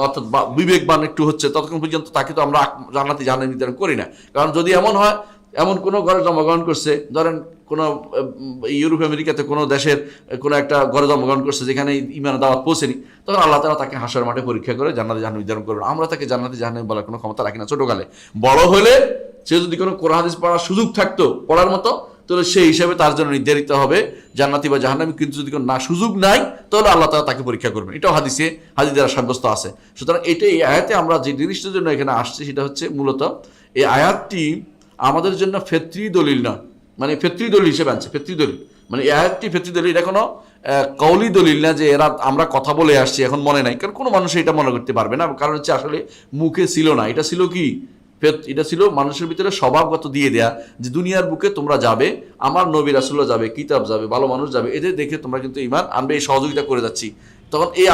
অর্থাৎ বিবেকবান একটু হচ্ছে, ততক্ষণ পর্যন্ত তাকে তো আমরা জান্নাতি জাহান্নামী নির্ধারণ করি না। কারণ যদি এমন হয়, এমন কোনো ঘরে জন্মগ্রহণ করছে, ধরেন কোনো ইউরোপ আমেরিকাতে কোনো দেশের কোনো একটা ঘরে জন্মগ্রহণ করছে যেখানে ঈমান দাওয়াত পৌঁছেনি, তখন আল্লাহ তাআলা তাকে হাসরের মাঠে পরীক্ষা করে জান্নাতি জাহান্নামী নির্ধারণ করবেন। আমরা তাকে জান্নাতি জাহান্নামী বলার কোনো ক্ষমতা রাখি না ছোটকালে। বড় হলে সে যদি কোনো কোরআন হাদিস পড়ার সুযোগ থাকতো, পড়ার মতো, তাহলে সেই হিসাবে তার জন্য নির্ধারিত হবে জান্নাতি বা জাহান্নামী। কিন্তু যদি কোনো সুযোগ নাই তাহলে আল্লাহ তাআলা তাকে পরীক্ষা করবেন। এটাও হাদিস দ্বারা সাব্যস্ত আছে। সুতরাং এই আয়াতে আমরা যে জিনিসটার জন্য এখানে আসছি সেটা হচ্ছে মূলত এই আয়াতটি আমাদের জন্য ফিতরি দলিল না, মানে ফিতরি দলিল হিসেবে আনছে। ফিতরি দলিল মানে এই আয়াতটি ফিতরি দলিল, এটা কোনো কওলি দলিল না যে এরা আমরা কথা বলে আসছি এখন মনে নাই। কারণ কোনো মানুষ এটা মনে করতে পারবে না, কারণ হচ্ছে আসলে মুখে ছিল না। এটা ছিল কি, এটা ছিল মানুষের ভিতরে স্বভাবগত দিয়ে দেয়া যে দুনিয়ার বুকে তোমরা যাবে, আমার নবী রাসূলুল্লাহ যাবে, কিতাব যাবে, ভালো মানুষ যাবে, এদের দেখে তোমরা কিন্তু ঈমান আনবে, এই সহযোগিতা করে যাচ্ছি। তখন এই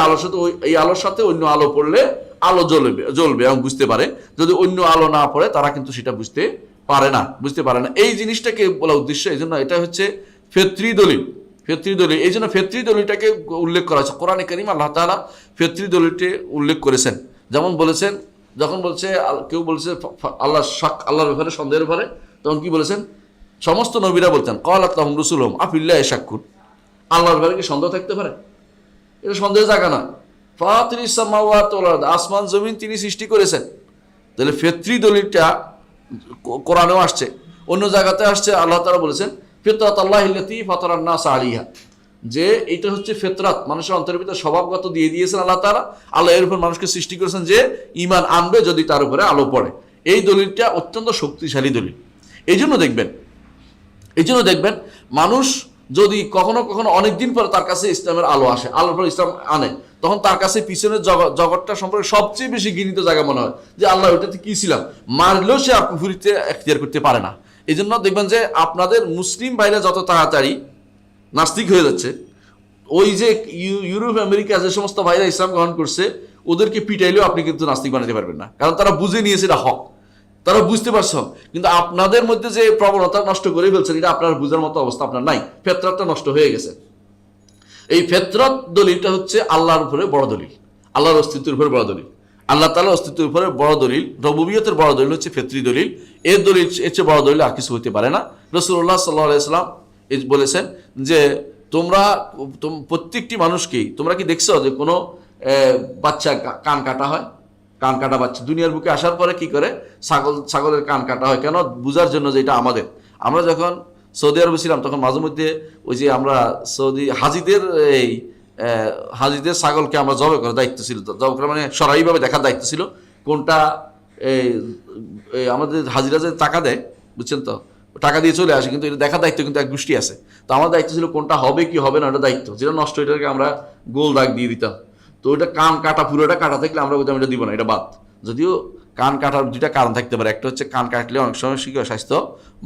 আলোর সাথে অন্য আলো পড়লে আলো জ্বলবে এবং বুঝতে পারে। যদি অন্য আলো না পড়ে তারা কিন্তু সেটা বুঝতে পারে না। এই জিনিসটাকে বলা উদ্দেশ্য। এই জন্য এটা হচ্ছে ফিতরি দলিল। এই জন্য ফিতরি দলিলটাকে উল্লেখ করা হয়েছে কোরআনে কারীম। আল্লাহ তাআলা ফিতরি দলিলটি উল্লেখ করেছেন, যেমন বলেছেন, যখন বলছে কেউ বলছে আল্লাহর ব্যাপারে সন্দেহের ব্যাপারে, তখন কি বলেছেন? সমস্ত নবীরা বলতেন ক্বালাত লাহুম রাসূলুহুম আফিল্লাহি শাক্কুন, আল্লাহর ব্যাপারে কি সন্দেহ থাকতে পারে? এটা সন্দেহের জায়গা না। ফাতিরিস সামাওয়াতি ওয়াল আরদ, আসমান জমিন তিনি সৃষ্টি করেছেন। তাহলে ফিতরি দলিলটা কোরআনেও আসছে, অন্য জায়গাতে আসছে। আল্লাহ তাআলা বলেছেন ফিতরাতাল্লাহিল্লাতী ফাতারান নাস আলাইহা, যে এটা হচ্ছে ফিতরাত, মানুষের অন্তরের ভিতরে স্বভাবগত দিয়ে দিয়েছেন আল্লাহ তাআলা। আল্লাহ এর উপর মানুষকে সৃষ্টি করেছেন যে ঈমান আনবে যদি তার উপরে আলো পড়ে। এই দলিলটা অত্যন্ত শক্তিশালী দলিল। এই জন্য দেখবেন মানুষ যদি কখনো কখনো অনেকদিন পরে তার কাছে ইসলামের আলো আসে, আলোর পর ইসলাম আনে, তখন তার কাছে পিছনের জগৎটা সম্পর্কে সবচেয়ে বেশি ঘৃণিত জায়গা মনে হয় যে আল্লাহ ওইটাতে কি ছিলাম, মারলেও সে কুফরিতে এখতিয়ার করতে পারে না। এই জন্য দেখবেন যে আপনাদের মুসলিম ভাইরা যত তাড়াতাড়ি নাস্তিক হয়ে যাচ্ছে, ওই যে ইউরোপ আমেরিকা যে সমস্ত ভাইরা ইসলাম গ্রহণ করছে ওদেরকে পিটাইলেও আপনি কিন্তু নাস্তিক বানাতে পারবেন না, কারণ তারা বুঝে নিয়েছে এটা হক, তারা বুঝতে পারছো। কিন্তু আপনাদের মধ্যে যে প্রবণতা নষ্ট করে ফেলছেন, এটা আপনার বুঝার মতো অবস্থা আপনার নাই, ফিতরাতটা নষ্ট হয়ে গেছে। এই ফিতরাত দলিলটা হচ্ছে আল্লাহর উপরে বড় দলিল, আল্লাহর অস্তিত্বের উপরে বড় দলিল, আল্লাহ তাআলার অস্তিত্বের উপরে বড় দলিল, রুবুবিয়তের বড় দলিল হচ্ছে ফিতরি দলিল। এর দলিল এর চেয়ে বড় দলিল আর কিছু হতে পারে না। রাসূলুল্লাহ সাল্লাল্লাহু আলাইহি ওয়াসাল্লাম বলেছেন যে তোমরা প্রত্যেকটি মানুষকেই, তোমরা কি দেখছো যে কোনো বাচ্চা কান কাটা হয়? কান কাটা বাচ্চা দুনিয়ার বুকে আসার পরে কি করে? ছাগলের কান কাটা হয় কেন? বুঝার জন্য যে এটা আমাদের। আমরা যখন সৌদি আরবে ছিলাম তখন মাঝে মধ্যে ওই যে আমরা হাজিদের ছাগলকে আমরা জবাই করার দায়িত্ব ছিল, জবাই করা মানে সরাইভাবে দেখার দায়িত্ব ছিল কোনটা আমাদের হাজিরা যে টাকা দেয়, বুঝছেন তো, টাকা দিয়ে চলে আসে, কিন্তু এটা দেখার দায়িত্ব কিন্তু এক গোষ্ঠী আছে। তো আমার দায়িত্ব ছিল কোনটা হবে কি হবে না ওটা দায়িত্ব, যেটা নষ্ট এটাকে আমরা গোল দাগ দিয়ে দিতাম। তো ওইটা কান কাটা, পুরোটা কাটা থাকলে আমরা বলতাম এটা দিব না, এটা বাদ। যদিও কান কাটার দুইটা কারণ থাকতে পারে, একটা হচ্ছে কান কাটলে অনেক সময় স্বাস্থ্য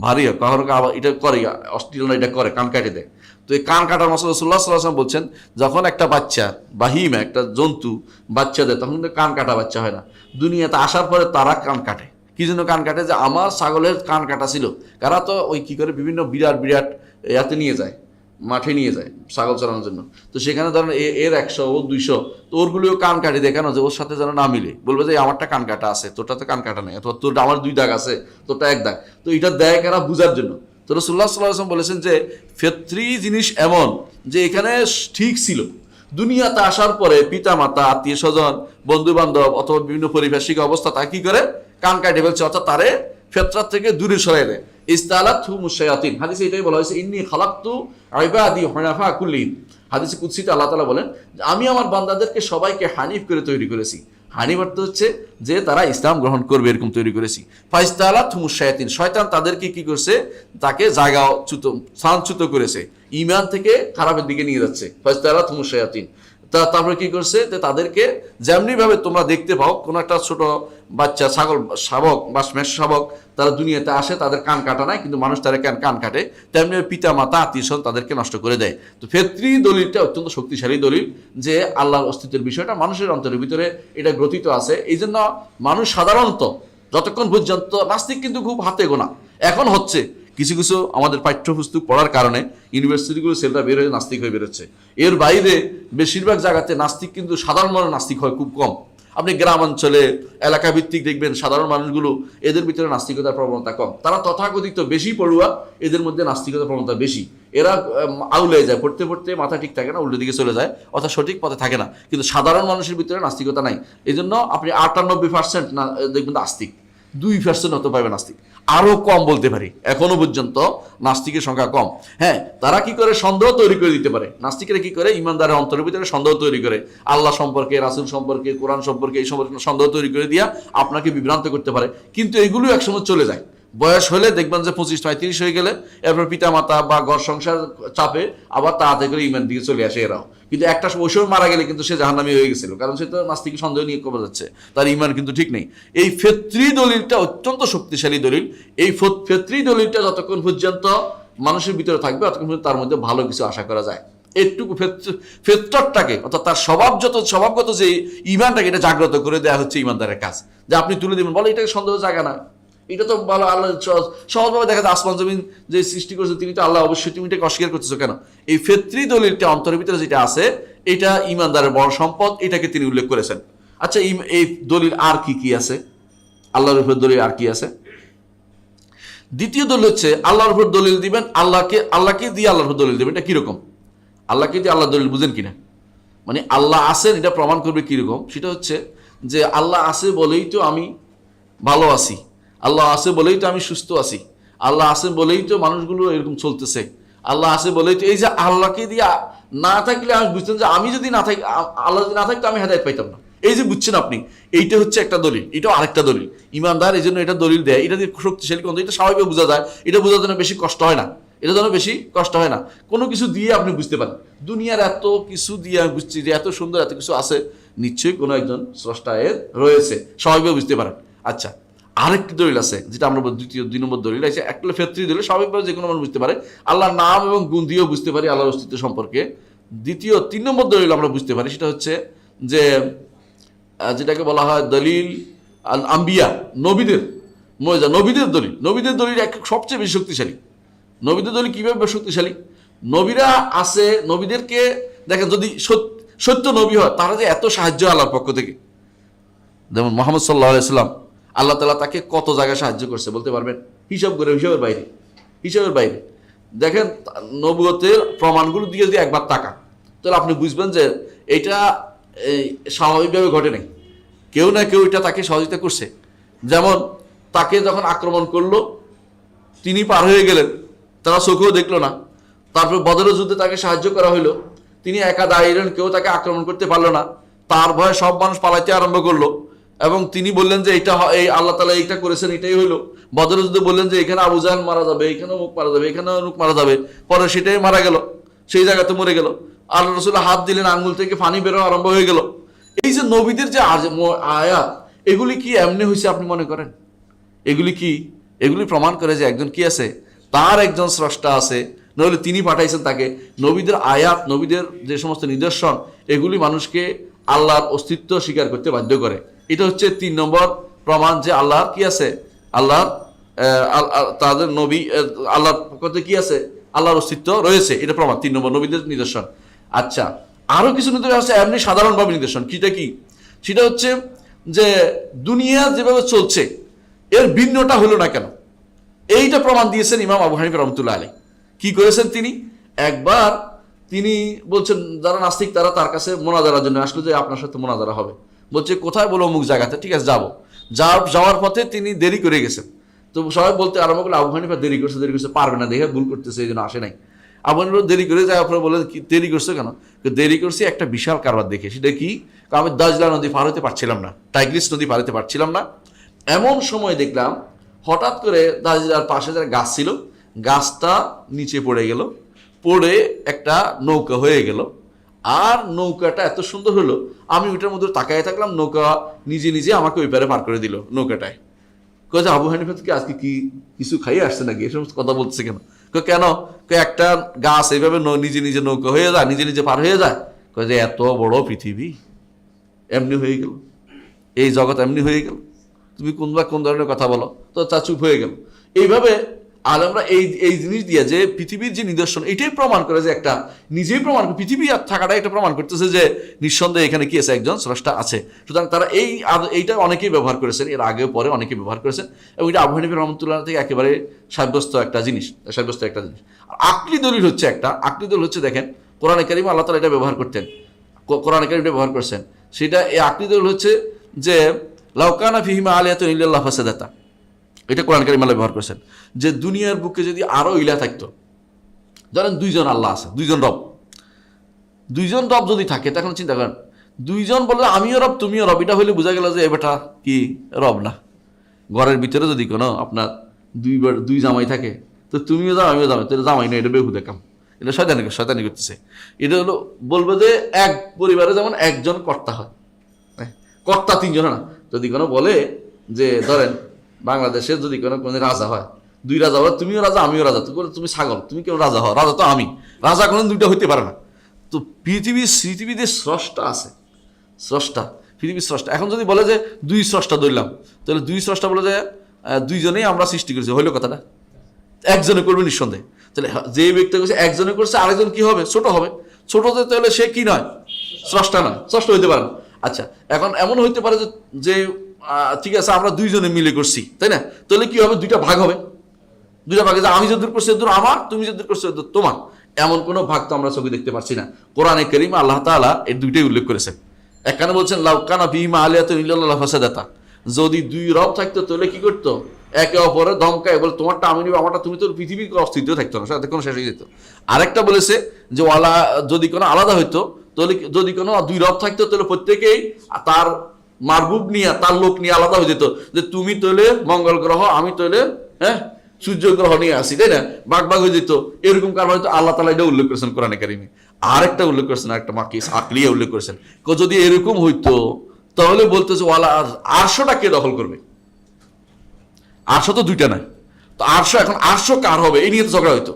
ভারী হয়, কখনো আবার এটা করে অস্ট্রেলিয়া এটা করে কান কাটে দেয়। তো এই কান কাটার মশলা রাসূলুল্লাহ সাল্লাল্লাহু আলাইহি ওয়াসাল্লাম বলছেন যখন একটা বাচ্চা বাহিমা একটা জন্তু বাচ্চা দেয় তখন কিন্তু কান কাটা বাচ্চা হয় না। দুনিয়াতে আসার পরে তারা কান কাটে। কি জন্য কান কাটে? যে আমার ছাগলের কান কাটা ছিল। কারা তো ওই কি করে বিভিন্ন বিরাট বিরাট ইয়াতে নিয়ে যায়, মাঠে নিয়ে যায় ছাগল চড়ানোর জন্য। তো সেখানে ধরেন এর 100 ও 200, তো ওরগুলিও কান কাটি দেয় কেন? যে ওর সাথে যেন না মিলে, বলবে যে আমারটা কান কাটা আছে, তোরটা তো কান কাটা নেই, অথবা তোরটা আমার 2 দাগ আছে, তোরটা 1 দাগ। তো এটা দেয় কারা? বুঝার জন্য। তো রাসূলুল্লাহ সাল্লাল্লাহু আলাইহি ওয়াসাল্লাম বলেছেন যে ফিতরি জিনিস এমন যে এখানে ঠিক ছিল, দুনিয়াতে আসার পরে পিতা মাতা আত্মীয় স্বজন বন্ধু বান্ধব অথবা বিভিন্ন পারিপার্শ্বিক অবস্থা তা কি করে? কান কাটে ফেলছে, অর্থাৎ তারে ফিতরাত থেকে দূরে সরাই দেয়। ইস্তালাতহুমুশ শায়াতিন, হাদিসে এটাই বলা হয়েছে, ইন্নী খালাকতু ইবাদি হুনাফা কুল্লিহিম। হাদিসে কুদসিতে আল্লাহ তাআলা বলেন আমি আমার বান্দাদেরকে সবাইকে হানিফ করে তৈরি করেছি। হানিফ অর্থ হচ্ছে যে তারা ইসলাম গ্রহণ করবে, এরকম তৈরি করেছি। ফাইস্তালাতহুমুশ শায়াতিন, শয়তান তাদেরকে কি করছে, তাকে স্থানচ্যুত করেছে, ঈমান থেকে খারাপের দিকে নিয়ে যাচ্ছে। ফাইস্তালাতহুমুশ শায়াতিন, তারপরে কি করছে, তাদেরকে যেমনি ভাবে তোমরা দেখতে পাও কোন একটা ছোট বাচ্চা ছাগল শাবক বা মেষ শাবক তারা দুনিয়াতে আসে, তাদের কান কাটা নাই, কিন্তু মানুষ তারা কান কাটে, তেমনি পিতা মাতা আত্মীয় স্বজন তাদেরকে নষ্ট করে দেয়। তো ফিতরি দলিলটা অত্যন্ত শক্তিশালী দলিল যে আল্লাহর অস্তিত্বের বিষয়টা মানুষের অন্তরের ভিতরে এটা গ্রথিত আছে। এই জন্য মানুষ সাধারণত যতক্ষণ পর্যন্ত, নাস্তিক কিন্তু খুব হাতে গোনা, এখন হচ্ছে কিছু কিছু আমাদের পাঠ্যপুস্তক পড়ার কারণে ইউনিভার্সিটিগুলো ছেলেরা বের হয়ে নাস্তিক হয়ে বেরোচ্ছে। এর বাইরে বেশিরভাগ জায়গাতে নাস্তিক কিন্তু সাধারণ মানুষ নাস্তিক হয় খুব কম। আপনি গ্রাম অঞ্চলে এলাকা ভিত্তিক দেখবেন সাধারণ মানুষগুলো, এদের ভিতরে নাস্তিকতার প্রবণতা কম। তারা তথাকথিত বেশি পড়ুয়া, এদের মধ্যে নাস্তিকতার প্রবণতা বেশি। এরা আউলে যায়, পড়তে পড়তে মাথা ঠিক থাকে না, উল্টো দিকে চলে যায়, অর্থাৎ সঠিক পথে থাকে না। কিন্তু সাধারণ মানুষের ভিতরে নাস্তিকতা নাই। এই জন্য আপনি 98% না দেখবেন আস্তিক, 2% হতে পারবে নাস্তিক, আরো কম বলতে পারি, এখনো পর্যন্ত নাস্তিকের সংখ্যা কম। হ্যাঁ, তারা কি করে, সন্দেহ তৈরি করে দিতে পারে। নাস্তিকেরা কি করে, ইমানদারের অন্তরের ভিতরে সন্দেহ তৈরি করে, আল্লাহ সম্পর্কে, রাসূল সম্পর্কে, কোরআন সম্পর্কে, এই সম্পর্কে সন্দেহ তৈরি করে দিয়া আপনাকে বিভ্রান্ত করতে পারে। কিন্তু এগুলো একসময় চলে যায়, বয়স হলে দেখবেন যে 25-35 হয়ে গেলে এরপর পিতা মাতা বা ঘর সংসার চাপে আবার তাড়াতাড়ি করে ইমান দিকে চলে আসে এরাও। কিন্তু একটা ওই সময় মারা গেলে কিন্তু সে জাহান্নামী হয়ে গেছিল, কারণ সে তো নাস্তিক সন্দেহ নিয়ে কবে যাচ্ছে, তার ইমান কিন্তু ঠিক নেই। এই ফিতরি দলিলটা অত্যন্ত শক্তিশালী দলিল। এই ফিতরি দলিলটা যতক্ষণ পর্যন্ত মানুষের ভিতরে থাকবে ততক্ষণ পর্যন্ত তার মধ্যে ভালো কিছু আশা করা যায়। একটুকু ফিতরতটাকে, অর্থাৎ তার স্বভাবগত যে ইমানটাকে, এটা জাগ্রত করে দেওয়া হচ্ছে ইমানদারের কাজ। যে আপনি তুলে দেবেন, বলে এটাকে সন্দেহ জায়গা না, এটা তো ভালো, আল্লাহ সহজভাবে দেখা যায় আসমান জমিন যে সৃষ্টি করেছে তিনি তো আল্লাহ, অবশ্যই তুমি এটাকে অস্বীকার করতেছো কেন? এই ফিতরি দলিলটা অন্তরের ভিতরে যেটা আছে, এটা ইমানদারের বড় সম্পদ, এটাকে তিনি উল্লেখ করেছেন। আচ্ছা, এই দলিল আর কি কি আছে? আল্লাহর উপর দলিল আর কি আছে? দ্বিতীয় দলিল হচ্ছে আল্লাহর উপর দলিল দিবেন, আল্লাহকে দিয়ে আল্লাহর উপর দলিল দিবেন। এটা কিরকম? আল্লাহকে দিয়ে আল্লাহ দলিল বুঝেন কিনা? মানে আল্লাহ আছেন এটা প্রমাণ করবে কিরকম? সেটা হচ্ছে যে আল্লাহ আছে বলেই তো আমি ভালো আছি, আল্লাহ আছে বলেই তো আমি সুস্থ আছি, আল্লাহ আছে বলেই তো মানুষগুলো এরকম চলতেছে, আল্লাহ আছে বলেই তো। এই যে আল্লাহকে দিয়ে না থাকলে আমি বুঝতাম যে আমি যদি না থাকি, আল্লাহ যদি না থাকতো আমি হেদায়েত পাইতাম না। এই যে বুঝছেন আপনি, এইটা হচ্ছে একটা দলিল, এটাও আরেকটা দলিল। ইমানদার এই জন্য এটা দলিল দেয়, এটা দিয়ে শক্তিশালী কোন, এটা স্বাভাবিক বোঝা যায়, এটা বোঝার জন্য বেশি কষ্ট হয় না, এটা যেন বেশি কষ্ট হয় না। কোনো কিছু দিয়ে আপনি বুঝতে পারেন, দুনিয়ার এত কিছু দিয়ে আমি বুঝছি যে এত সুন্দর এত কিছু আছে, নিশ্চয়ই কোনো একজন স্রষ্টা এর রয়েছে, স্বাভাবিকভাবে বুঝতে পারেন। আচ্ছা, আরেকটি দলিল আছে যেটা আমরা দুই নম্বর দলিল আছে, একটা ফিতরি দলিল, স্বাভাবিকভাবে যে কোনো মানুষ বুঝতে পারে, আল্লাহর নাম এবং গুণ দিয়েও বুঝতে পারি আল্লাহর অস্তিত্ব সম্পর্কে। 3 নম্বর দলিল আমরা বুঝতে পারি, সেটা হচ্ছে যে যেটাকে বলা হয় দলিল আল আম্বিয়া, নবীদের দলিল। নবীদের দলিল সবচেয়ে বেশি শক্তিশালী। নবীদের দলিল কিভাবে শক্তিশালী? নবীরা আছে, নবীদেরকে দেখেন, যদি সত্য নবী হয় তারা যে এত সাহায্য আল্লাহর পক্ষ থেকে, যেমন মুহাম্মদ সাল্লাল্লাহু আলাইহি সাল্লাম, আল্লাহ তাআলা তাকে কত জায়গায় সাহায্য করছে বলতে পারবেন? হিসাবের বাইরে। দেখেন, নবুয়তের প্রমাণগুলো দিয়ে যদি একবার তাকান তাহলে আপনি বুঝবেন যে এটা স্বাভাবিকভাবে ঘটে নাই, কেউ না কেউ এটা তাকে সহযোগিতা করছে। যেমন তাকে যখন আক্রমণ করলো, তিনি পার হয়ে গেলেন, তারা চোখেও দেখলো না। তারপর বদরের যুদ্ধে তাকে সাহায্য করা হইলো, তিনি একা দাঁড়িয়ে, কেউ তাকে আক্রমণ করতে পারলো না, তার ভয়ে সব মানুষ পালাইতে আরম্ভ করলো, এবং তিনি বললেন যে এটা এই আল্লাহ তাআলা এইটা করেছেন, এটাই হইলো। বদরের যুদ্ধে বললেন যে এখানে আবু জাহেল মারা যাবে, এখানেও মুখ মারা যাবে, এখানেও মুখ মারা যাবে, পরে সেটাই মারা গেল, সেই জায়গাতে মরে গেল। আল্লাহ রাসূল হাত দিলেন, আঙ্গুল থেকে পানি বেরো আরম্ভ হয়ে গেল। এই যে নবীদের যে আয়াত, এগুলি কি এমনি হয়েছে আপনি মনে করেন? এগুলি প্রমাণ করে যে একজন কি আছে, তার একজন স্রষ্টা আছে, নইলে তিনি পাঠাইছেন তাকে। নবীদের আয়াত, নবীদের যে সমস্ত নিদর্শন, এগুলি মানুষকে আল্লাহর অস্তিত্ব স্বীকার করতে বাধ্য করে। এটা হচ্ছে 3 নম্বর প্রমাণ যে আল্লাহর কি আছে, আল্লাহর তাদের নবী, আল্লাহর পক্ষে কি আছে, আল্লাহর অস্তিত্ব রয়েছে, এটা প্রমাণ 3 নম্বর নবীদের নিদর্শন। আচ্ছা, আরো কিছু নিদর্শন আছে এমনি সাধারণভাবে নিদর্শন। সেটা হচ্ছে যে দুনিয়া যেভাবে চলছে এর ভিন্নটা হলো না কেন, এইটা প্রমাণ দিয়েছেন ইমাম আবু হানিফা রাহমাতুল্লাহ আলাইহি। কি করেছেন তিনি? একবার তিনি বলছেন যারা নাস্তিক তারা তার কাছে মোনাজারার জন্য আসলো, যে আপনার সাথে মোনাজারা হবে। বলছে কোথায়? বলো অমুক জায়গাতে। ঠিক আছে, যাওয়ার পথে তিনি দেরি করে গেছেন। তো সবাই বলতে আরম্ভ করলে আবু হানিফা দেরি করছে পারবে না, দেখে ভুল করতেছে, এই জন্য আসে নাই। আবু হানিফা দেরি করে যায়, আপনারা বলে দেরি করছে কেন? দেরি করছি একটা বিশাল কারবার দেখে। সেটা কি? আমি দাজলা নদী পার হতে পারছিলাম না, টাইগ্রিস নদী পার হতে পারছিলাম না। এমন সময় দেখলাম হঠাৎ করে দাজলার পাশে যারা গাছ ছিল, গাছটা নিচে পড়ে গেল, পড়ে একটা নৌকা হয়ে গেল। আর নৌকাটা এত সুন্দর হলো, আমি ওইটার মধ্যে তাকায় থাকলাম, নৌকা নিজে নিজে আমাকে ওই পারে পার করে দিল নৌকাটায়। কয়ে যে আবু হানিফা থেকে আজকে কি কিছু খাইয়ে আসছে নাকি, এই সমস্ত কথা বলছে কেন? কেন? একটা গাছ এইভাবে নিজে নিজে নৌকা হয়ে যায়, নিজে নিজে পার হয়ে যায়। কয়ে যে এত বড় পৃথিবী এমনি হয়ে গেল, এই জগৎ এমনি হয়ে গেল, তুমি কোন ধরনের কথা বলো? তো তা চুপ হয়ে গেল। এইভাবে আলেমরা এই জিনিস দিয়ে যে পৃথিবীর যে নিদর্শন, এটাই প্রমাণ করে যে একটা নিজেই প্রমাণ করে, পৃথিবী আর থাকাটা এটা প্রমাণ করতেছে যে নিঃসন্দেহে এখানে কি আছে, একজন স্রষ্টা আছে। সুতরাং তারা এইটা অনেকেই ব্যবহার করেছেন, এর আগেও পরে অনেকেই ব্যবহার করেছেন, এবং এটা আবু হানিফা রহমতুল্লাহ থেকে একেবারে সাব্যস্ত একটা জিনিস। আর আকলি দলিল হচ্ছে দেখেন কোরআনে কারিমে আল্লাহ তাআলা এটা ব্যবহার করতেন, কোরআনে কারিমে ব্যবহার করছেন। সেটা এই আকলি দলিল হচ্ছে যে লাউকানা ফিহিমা আলিয়াতুন ইল্লাল্লাহ ফাসাদাতা, এটা কোরআন কারিমে আল্লাহ ব্যবহার করেছেন। যে দুনিয়ার বুকে যদি আরো ইলা থাকতো, ধরেন দুইজন আল্লাহ আছে, দুইজন রব যদি থাকে, তখন চিন্তা করেন দুইজন বলে আমিও রব তুমিও রব, এটা হইলে বোঝা গেল যে এবারটা কি রব না। ঘরের ভিতরে যদি কোনো আপনার দুই জামাই থাকে, তো তুমিও যাও আমিও জামাই, তো জামাই না, এটা বেহুদা কাম, এটা শয়তানি করতেছে। এটা হলো বলবো যে এক পরিবারে যেমন একজন কর্তা হয়, কর্তা তিনজন না। যদি কোনো বলে যে ধরেন বাংলাদেশে যদি কোনো রাজা হয়, দুই রাজা হয়, তুমিও রাজা আমিও রাজা, তুমি ছাগল, তুমি কেউ রাজা হও, রাজা তো আমি, রাজা কোনো দুইটা হইতে পারে না। তো পৃথিবীতে স্রষ্টা আছে, পৃথিবীর স্রষ্টা। এখন যদি বলে যে দুই স্রষ্টা ধরলাম, তাহলে দুই স্রষ্টা বলে যে দুইজনেই আমরা সৃষ্টি করেছি, হইলো কথাটা? একজনে করবে নিঃসন্দেহে। তাহলে যে ব্যক্তি করছে একজনে করছে, আরেকজন কি হবে? ছোট হবে। ছোটতে তাহলে সে কি নয়? স্রষ্টা নয়, স্রষ্টা হইতে পারে না। আচ্ছা, এখন এমন হইতে পারে যে ঠিক আছে আমরা দুইজনে মিলে করছি, তাই না? তাহলে কি হবে? দুইটা ভাগ হবে, দুইটা ভাগে, আমি যদ্দূর করছি যদ্দূর আমার, তুমি যদ্দূর করছো যদ্দূর তোমার। এমন কোনো ভাগ তো আমরা চোখে দেখতে পাচ্ছি না। কোরআনে কারীমে আল্লাহ তাআলা এর দুইটাই উল্লেখ করেছেন। একখানে বলছেন লাউকানা ফিহিমা আলিয়াতুন ইল্লাল্লাহ ফাসাদাতা, যদি দুই রব থাকতো তাহলে কি করতো? একে অপরে ধমকায় বলে তোমারটা আমি নিব, আমারটা তুমি, তো পৃথিবীর অস্তিত্ব থাকতো না, সাথে কোনো শেষ হয়ে যেত। আরেকটা বলেছে যে যদি কোনো আলাদা হইতো, তাহলে যদি কোনো দুই রব থাকতো তাহলে প্রত্যেকেই তার মারবুব নিয়ে, তার লোক নিয়ে আলাদা হয়ে যেত, যে তুমি তৈলে মঙ্গল গ্রহ, আমি তৈলে সূর্য গ্রহ নিয়ে আসি, তাই না? ভাগ হয়ে যেত। এরকম কারণ হয়তো আল্লাহ তাআলা এটা উল্লেখ করেছেন কোরআনে কারিমে। আরেকটা উল্লেখ করেছেন, একটা মাকিস আকলিয়া উল্লেখ করেছেন, যদি এরকম হইতো তাহলে বলতেছে ওয়ালা আরশটা কে দখল করবে? আরশ তো দুইটা নাই, তো এখন আরশ কার হবে, এই নিয়ে তো ঝগড়া হইতো।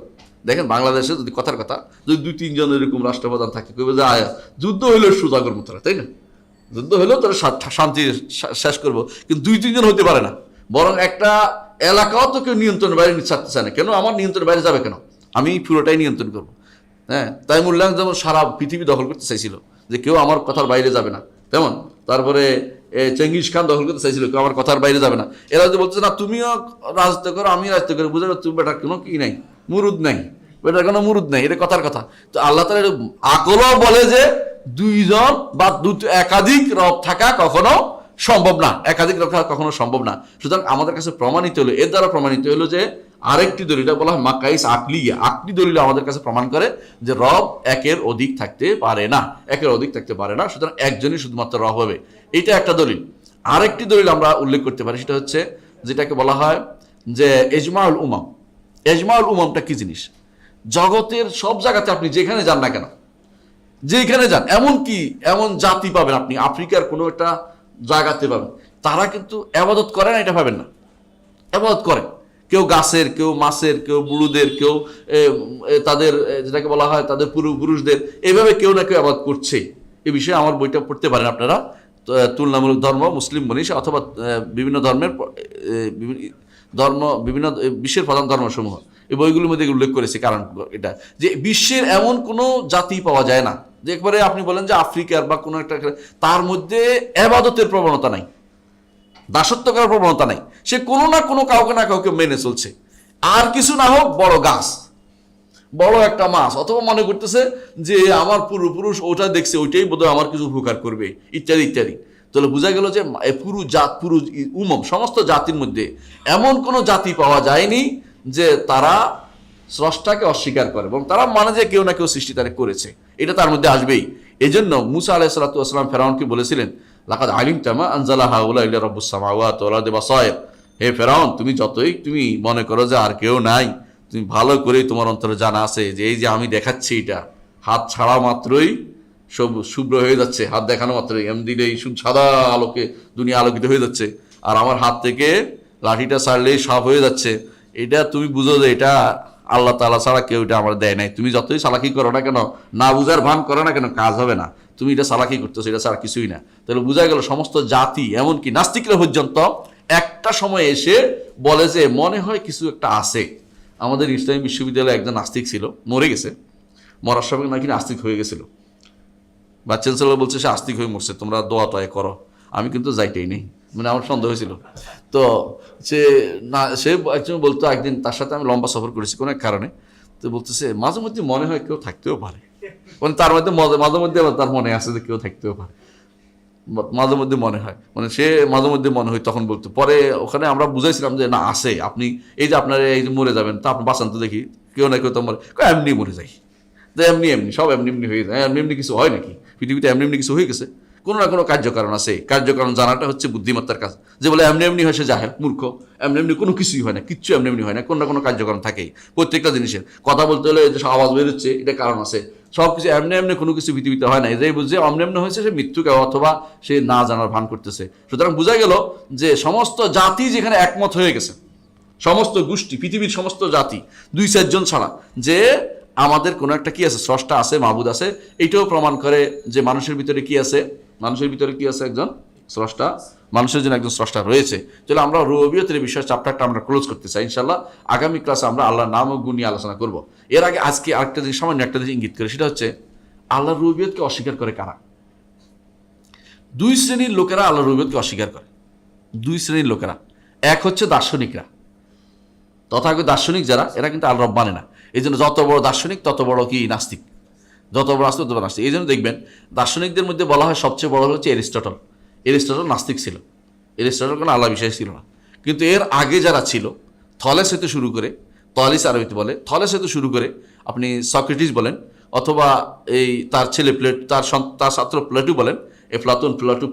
দেখেন বাংলাদেশে যদি কথার কথা, যদি দুই তিনজন এরকম রাষ্ট্রপ্রধান থাকে, কইবে যে যুদ্ধ হইলেও সোজা করবো তোরা, তাই না? যুদ্ধ হইলেও তোরা শান্তি শেষ করবো, কিন্তু দুই তিনজন হইতে পারে না। বরং একটা এলাকাও তো কেউ নিয়ন্ত্রণের বাইরে ছাড়তে চায় না। কেন? আমার নিয়ন্ত্রণের বাইরে যাবে কেন? আমি পুরোটাই নিয়ন্ত্রণ করবো। তাই মূল্যায়ন যেমন সারা পৃথিবী দখল করতে চাইছিল, যে কেউ আমার কথার বাইরে যাবে না, তেমন তারপরে চেঙ্গিস খান দখল করতে চাইছিল, কেউ আমার কথার বাইরে যাবে না। এরা যে বলছে না তুমিও রাজত্ব করো আমি রাজত্ব করি, বুঝে তুমি বেটা কোনো কি নাই, মুরুদ নাই, বেটার কোনো মুরুদ নাই, এটা কথার কথা। তো আল্লাহ তাআলা আকলও বলে যে দুইজন বা একাধিক রব থাকা কখনো সম্ভব না, একাধিক রব থাকা কখনো সম্ভব না। সুতরাং আমাদের কাছে প্রমাণিত হলো, এর দ্বারা প্রমাণিত হলো যে আরেকটি দলিল বলা হয় মাকাইস আকলিয়া, আকলি দলিল আমাদের কাছে প্রমাণ করে যে রব একের অধিক থাকতে পারে না, সুতরাং একজনই শুধুমাত্র রব হবে। এটা একটা দলিল। আরেকটি দলিল আমরা উল্লেখ করতে পারি, সেটা হচ্ছে যেটাকে বলা হয় যে ইজমাউল উমাম। ইজমাউল উমামটা কি জিনিস? জগতের সব জায়গাতে আপনি যেখানে যান না কেন, যেখানে যান, এমন জাতি পাবেন আপনি, আফ্রিকার কোনো একটা জায়গাতে পাবেন, তারা কিন্তু ইবাদত করে না, এটা পাবেন না। ইবাদত করে কেউ গাছের, কেউ মাছের, কেউ বুড়োদের, কেউ তাদের যেটাকে বলা হয় তাদের পূর্বপুরুষদের, এইভাবে কেউ না কেউ ইবাদত করছে। এই বিষয়ে আমার বইটা পড়তে পারেন আপনারা, তুলনামূলক ধর্ম মুসলিম মনীষা, অথবা বিভিন্ন ধর্মের বিভিন্ন বিশ্বের প্রধান ধর্মসমূহ, এই বইগুলোর মধ্যে উল্লেখ করেছে। কারণ এটা যে বিশ্বের এমন কোনো জাতি পাওয়া যায় না যে একবারে আপনি বলেন যে আফ্রিকার বা কোনো একটা, তার মধ্যে ইবাদতের প্রবণতা নাই, দাসত্ব করার প্রবণতা নাই। সে কোনো না কোনো কাউকে না কাউকে মেনে চলছে। আর কিছু না হোক, বড় গাছ, বড় একটা মাছ, অথবা মনে করতেছে যে আমার পূর্বপুরুষ ওটা দেখছে, ওইটাই বোধহয় আমার কিছু উপকার করবে, ইত্যাদি ইত্যাদি। তাহলে বোঝা গেল যে পুরো সমস্ত জাতির মধ্যে এমন কোনো জাতি পাওয়া যায়নি যে তারা স্রষ্টাকে অস্বীকার করে, এবং তারা মানে যে কেউ না কেউ সৃষ্টি তারা করেছে, এটা তার মধ্যে আসবেই। এই জন্য মুসা আলাইহিস সালাতু ওয়াস সালাম ফেরাউনকে বলেছিলেন, লাকাদ আলিমতা মা আনজালা হাউলা ইল্লা রাব্বুস সামাওয়াতি ওয়াল আরদি বাসায়ের। হে ফেরাউন, তুমি মনে করো যে আর কেউ নাই, তুমি ভালো করেই তোমার অন্তরে জানা আছে যে এই যে আমি দেখাচ্ছি, এটা হাত ছাড়া মাত্রই সব শুভ্র হয়ে যাচ্ছে, হাত দেখানো মাত্রই এম দিলেই সাদা আলোকে দুনিয়া আলোকিত হয়ে যাচ্ছে, আর আমার হাত থেকে লাঠিটা ছাড়লেই সাফ হয়ে যাচ্ছে। এটা তুমি বুঝো যে এটা আল্লাহ তাআলা ছাড়া কেউ এটা আমার দেয় নাই। তুমি যতই চালাকি করো না কেন, না বুঝার ভান করো না কেন, কাজ হবে না। তুমি এটা চালাকি করতেছো, এটা ছাড়া কিছুই না। তাহলে বোঝা গেল সমস্ত জাতি, এমনকি নাস্তিকরা পর্যন্ত একটা সময় এসে বলে যে মনে হয় কিছু একটা আছে। আমাদের ইসলামী বিশ্ববিদ্যালয়ে একজন নাস্তিক ছিল, মরে গেছে, মরার সময় নাকি নাস্তিক হয়ে গেছিল। বা চ্যান্সেলর বলছে সে আস্তিক হয়ে মরছে, তোমরা দোয়া টয়া করো। আমি কিন্তু যাইতেই নেই, মানে আমার সন্দেহ হয়েছিল। তো সে একজন বলতো, একদিন তার সাথে আমি লম্বা সফর করেছি কোনো এক কারণে, তো বলতেছে মাঝে মধ্যে মনে হয় কেউ থাকতেও পারে, মানে তার মধ্যে মাঝে মধ্যে তার মনে আছে যে কেউ থাকতেও পারে, মাঝে মধ্যে মনে হয়, মানে সে মাঝে মধ্যে মনে হয়। তখন বলতো, পরে ওখানে আমরা বুঝাইছিলাম যে না আছে, আপনি এই যে আপনার এই যে মরে যাবেন, তা আপনি বাঁচান তো দেখি, কেউ না কেউ তো মরে, এমনি মরে যাই, তো এমনি সব এমনি হয়ে যায়। এমনি কিছু হয় নাকি পৃথিবীতে? এমনি কিছু হয়ে গেছে, কোনো না কোনো কার্যকারণ আছে। কার্যকারণ জানাটা হচ্ছে বুদ্ধিমত্তার কাজ। যে বলে এমনি হয় সে জাহেল, মূর্খ। এমনি কোনো কিছুই হয় না, কিচ্ছু এমনি হয় না, কোনো না কোনো কার্যকারণ থাকেই প্রত্যেকটা জিনিসের। কথা বলতে হলে যে আওয়াজ বেরোচ্ছে, এটা কারণ আছে। সব কিছু এমনি কোনো কিছু পৃথিবীতে হয় না। এটাই বুঝছে এমনি হয়েছে সে মৃত্যুকে, অথবা সে না জানার ভান করতেছে। সুতরাং বোঝা গেল যে সমস্ত জাতি যেখানে একমত হয়ে গেছে, সমস্ত গোষ্ঠী, পৃথিবীর সমস্ত জাতি 2-4 জন ছাড়া, যে আমাদের কোনো একটা কি আছে, স্রষ্টা আছে, মাবুদ আছে। এইটাও প্রমাণ করে যে মানুষের ভিতরে কি আছে, একজন স্রষ্টা, মানুষের জন্য একজন স্রষ্টা রয়েছে। চলো আমরা রুবুবিয়তের বিষয় চ্যাপ্টারটা আমরা ক্লোজ করতে চাই ইনশাআল্লাহ। আগামী ক্লাসে আমরা আল্লাহর নাম ও গুণ নিয়ে আলোচনা করব। এর আগে আজকে আরেকটা জিনিস, সামান্য একটা জিনিস ইঙ্গিত করে, সেটা হচ্ছে আল্লাহর রুবুবিয়তকে অস্বীকার করে কারা? 2 শ্রেণীর লোকেরা আল্লাহর রুবুবিয়তকে অস্বীকার করে। 2 শ্রেণীর লোকেরা। এক হচ্ছে দার্শনিকরা, তথাগত দার্শনিক যারা, এরা কিন্তু আল্লাহ মানে না। এই জন্য যত বড় দার্শনিক তত বড় কি নাস্তিক, যত বড় নাস্তিক তত বড় নাস্তিক। এই জন্য দেখবেন দার্শনিকদের মধ্যে বলা হয় সবচেয়ে বড় হচ্ছে এরিস্টটল। নাস্তিক ছিল, এরিস্টটল কোনো আল্লাহ বিশ্বাস ছিল না। কিন্তু এর আগে যারা ছিল, থলেস হতে শুরু করে, তলিস আরবিতে বলে, থলেস হতে শুরু করে আপনি সক্রেটিস বলেন, অথবা এই তার ছেলে তার ছাত্র প্লেটু বলেন,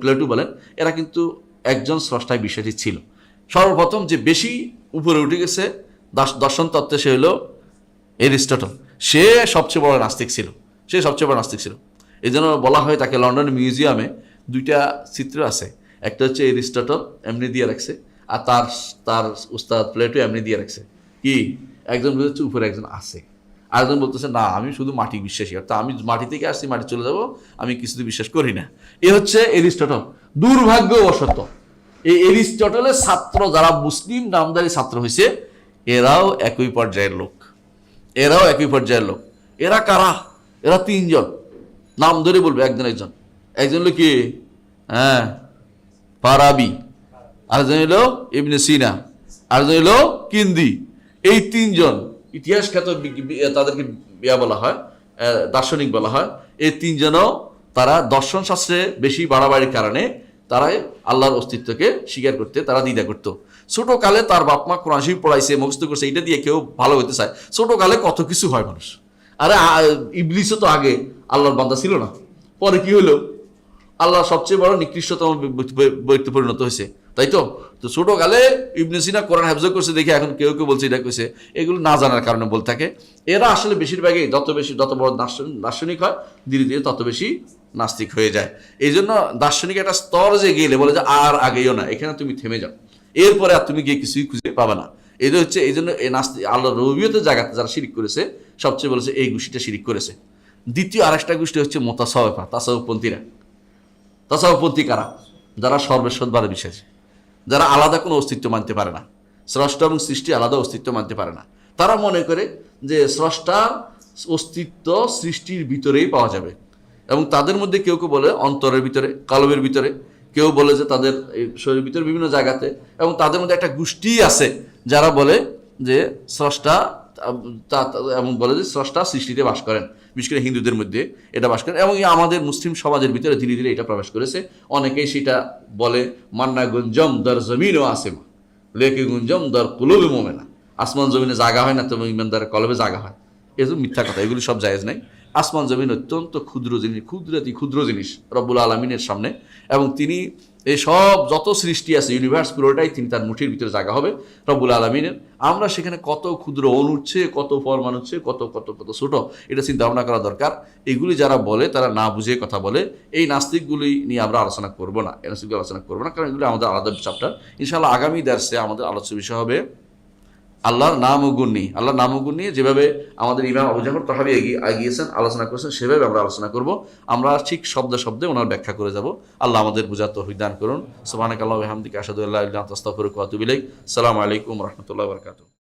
প্লেটু বলেন, এরা কিন্তু একজন স্রষ্টায় বিশ্বাসী ছিল। সর্বপ্রথম যে বেশি উপরে উঠে গেছে দর্শন তত্ত্বে, সে হলো এরিস্টটল। সে সবচেয়ে বড় নাস্তিক ছিল। এই জন্য বলা হয় তাকে, লন্ডন মিউজিয়ামে 2টা চিত্র আছে, একটা হচ্ছে এরিস্টটল এমনি দিয়ে রাখছে, আর তার উস্তাদ প্লেটো এমনি দিয়ে রাখছে। কি, একজন বলছে উপরে একজন আছে, আরেকজন বলতেছে না আমি শুধু মাটি বিশ্বাসী, অর্থাৎ আমি মাটি থেকে আসছি, মাটি চলে যাব, আমি কিছুতে বিশ্বাস করি না। এ হচ্ছে এরিস্টটল। দুর্ভাগ্যবশত এই এরিস্টটলের ছাত্র যারা মুসলিম নামধারী ছাত্র হয়েছে, এরাও একই পর্যায়ের লোক। এরা কারা? এরা 3 জন, নাম ধরে বলবে একজন হলো কি, ফারাবি, আরেকজন হলো ইবনে সিনা, আরেকজন হলো কিন্দি। এই 3 জন ইতিহাস খ্যাত, তাদেরকে বলা হয়, দার্শনিক বলা হয়। এই 3 জনও তারা দর্শন শাস্ত্রে বেশি বাড়াবাড়ির কারণে তারাই আল্লাহর অস্তিত্বকে স্বীকার করতে তারা দ্বিধা করতো। ছোটকালে তার বাপ মা কোরআন শরীফ পড়াইছে, মুখস্থ করছে, এটা দিয়ে কেউ ভালো হতে চায়। ছোটকালে কত কিছু হয় মানুষ। আরে ইবলিসও তো আগে আল্লাহর বান্দা ছিল না, পরে কি হলো, আল্লাহ সবচেয়ে বড় নিকৃষ্টতম ব্যক্তি পরিণত হয়েছে, তাই তো? তো ছোটকালে ইবনে সিনা কোরআন হেফজ করছে দেখে এখন কেউ বলছে এটা কইছে, এগুলো না জানার কারণে বলতে থাকে। এরা আসলে বেশিরভাগই যত বড় দার্শনিক হয়, ধীরে ধীরে তত বেশি নাস্তিক হয়ে যায়। এই জন্য দার্শনিক একটা স্তর যে গেলে বলে যে আর আগেও না, এখানে তুমি থেমে যাও, এরপরে আর তুমি গিয়ে কিছুই খুঁজে পাবে না। এই জন্য এই নাস্তিক আল্লাহর রুবুবিয়তের জায়গাতে যারা শিরিক করেছে, সবচেয়ে বলেছে এই গোষ্ঠীটা শিরিক করেছে। দ্বিতীয় আরেকটা গোষ্ঠী হচ্ছে মুতাসাউফা, তাসাউফপন্থী কারা? যারা সর্বেশ্বরবাদে বিশ্বাসী, যারা আলাদা কোনো অস্তিত্ব মানতে পারে না, স্রষ্টা এবং সৃষ্টি আলাদা অস্তিত্ব মানতে পারে না। তারা মনে করে যে স্রষ্টার অস্তিত্ব সৃষ্টির ভিতরেই পাওয়া যাবে, এবং তাদের মধ্যে কেউ বলে অন্তরের ভিতরে, কলবের ভিতরে, কেউ বলে যে তাদের শরীরের ভিতরে বিভিন্ন জায়গাতে, এবং তাদের মধ্যে একটা গোষ্ঠী আছে যারা বলে যে স্রষ্টা এবং বলে যে স্রষ্টা সৃষ্টিতে বাস করেন, বিশেষ করে হিন্দুদের মধ্যে এটা বাস করেন, এবং আমাদের মুসলিম সমাজের ভিতরে ধীরে ধীরে এটা প্রবেশ করেছে। অনেকেই সেটা বলে মান্না গুঞ্জম দর জমিন ও আসেমা লেকে গুঞ্জম দর কুলুবে মোমেনা, আসমান জমিনে জাগা হয় না, তবে ইমানদারের কলবে জাগা হয়। এসব মিথ্যা কথা, এগুলি সব জায়েজ নাই। আসমান জমিন অত্যন্ত ক্ষুদ্র জিনিস, ক্ষুদ্র জিনিস রব্বুল আলমিনের সামনে, এবং তিনি এই সব যত সৃষ্টি আছে ইউনিভার্স পুরোটাই তিনি তার মুঠির ভিতরে জায়গা হবে রব্বুল আলমিনের। আমরা সেখানে কত ক্ষুদ্র অণু হচ্ছে, কত পরমাণু হচ্ছে, কত কত কত ছোট, এটা চিন্তা ভাবনা করা দরকার। এগুলি যারা বলে তারা না বুঝে কথা বলে। এই নাস্তিকগুলি নিয়ে আমরা আলোচনা করবো না, এই নাস্তিকগুলো আলোচনা করবো না, কারণ এগুলি আমাদের আলাদা চ্যাপ্টার। ইনশাআল্লাহ আগামী দার্সে আমাদের আলোচ্য বিষয় হবে আল্লাহর নাম ও গুণ নিয়ে। আল্লাহর নাম ও গুণ নিয়ে যেভাবে আমাদের ইমাম আবু জাফর তাহাবী এগিয়েছেন, আলোচনা করেছেন, সেভাবে আমরা আলোচনা করব। আমরা ঠিক শব্দে শব্দে ওনার ব্যাখ্যা করে যাব। আল্লাহ আমাদের বুঝার তৌফিক দান করুন। সুবহানাকাল্লাহু ওয়া বিহামদিকা আশহাদু আল্লা ইলাহা ইল্লা আনতা আস্তাগফিরুকা ওয়া আতুবু ইলাইক। আসসালামু আলাইকুম ওয়া রাহমাতুল্লাহি ওয়া বারাকাতুহু।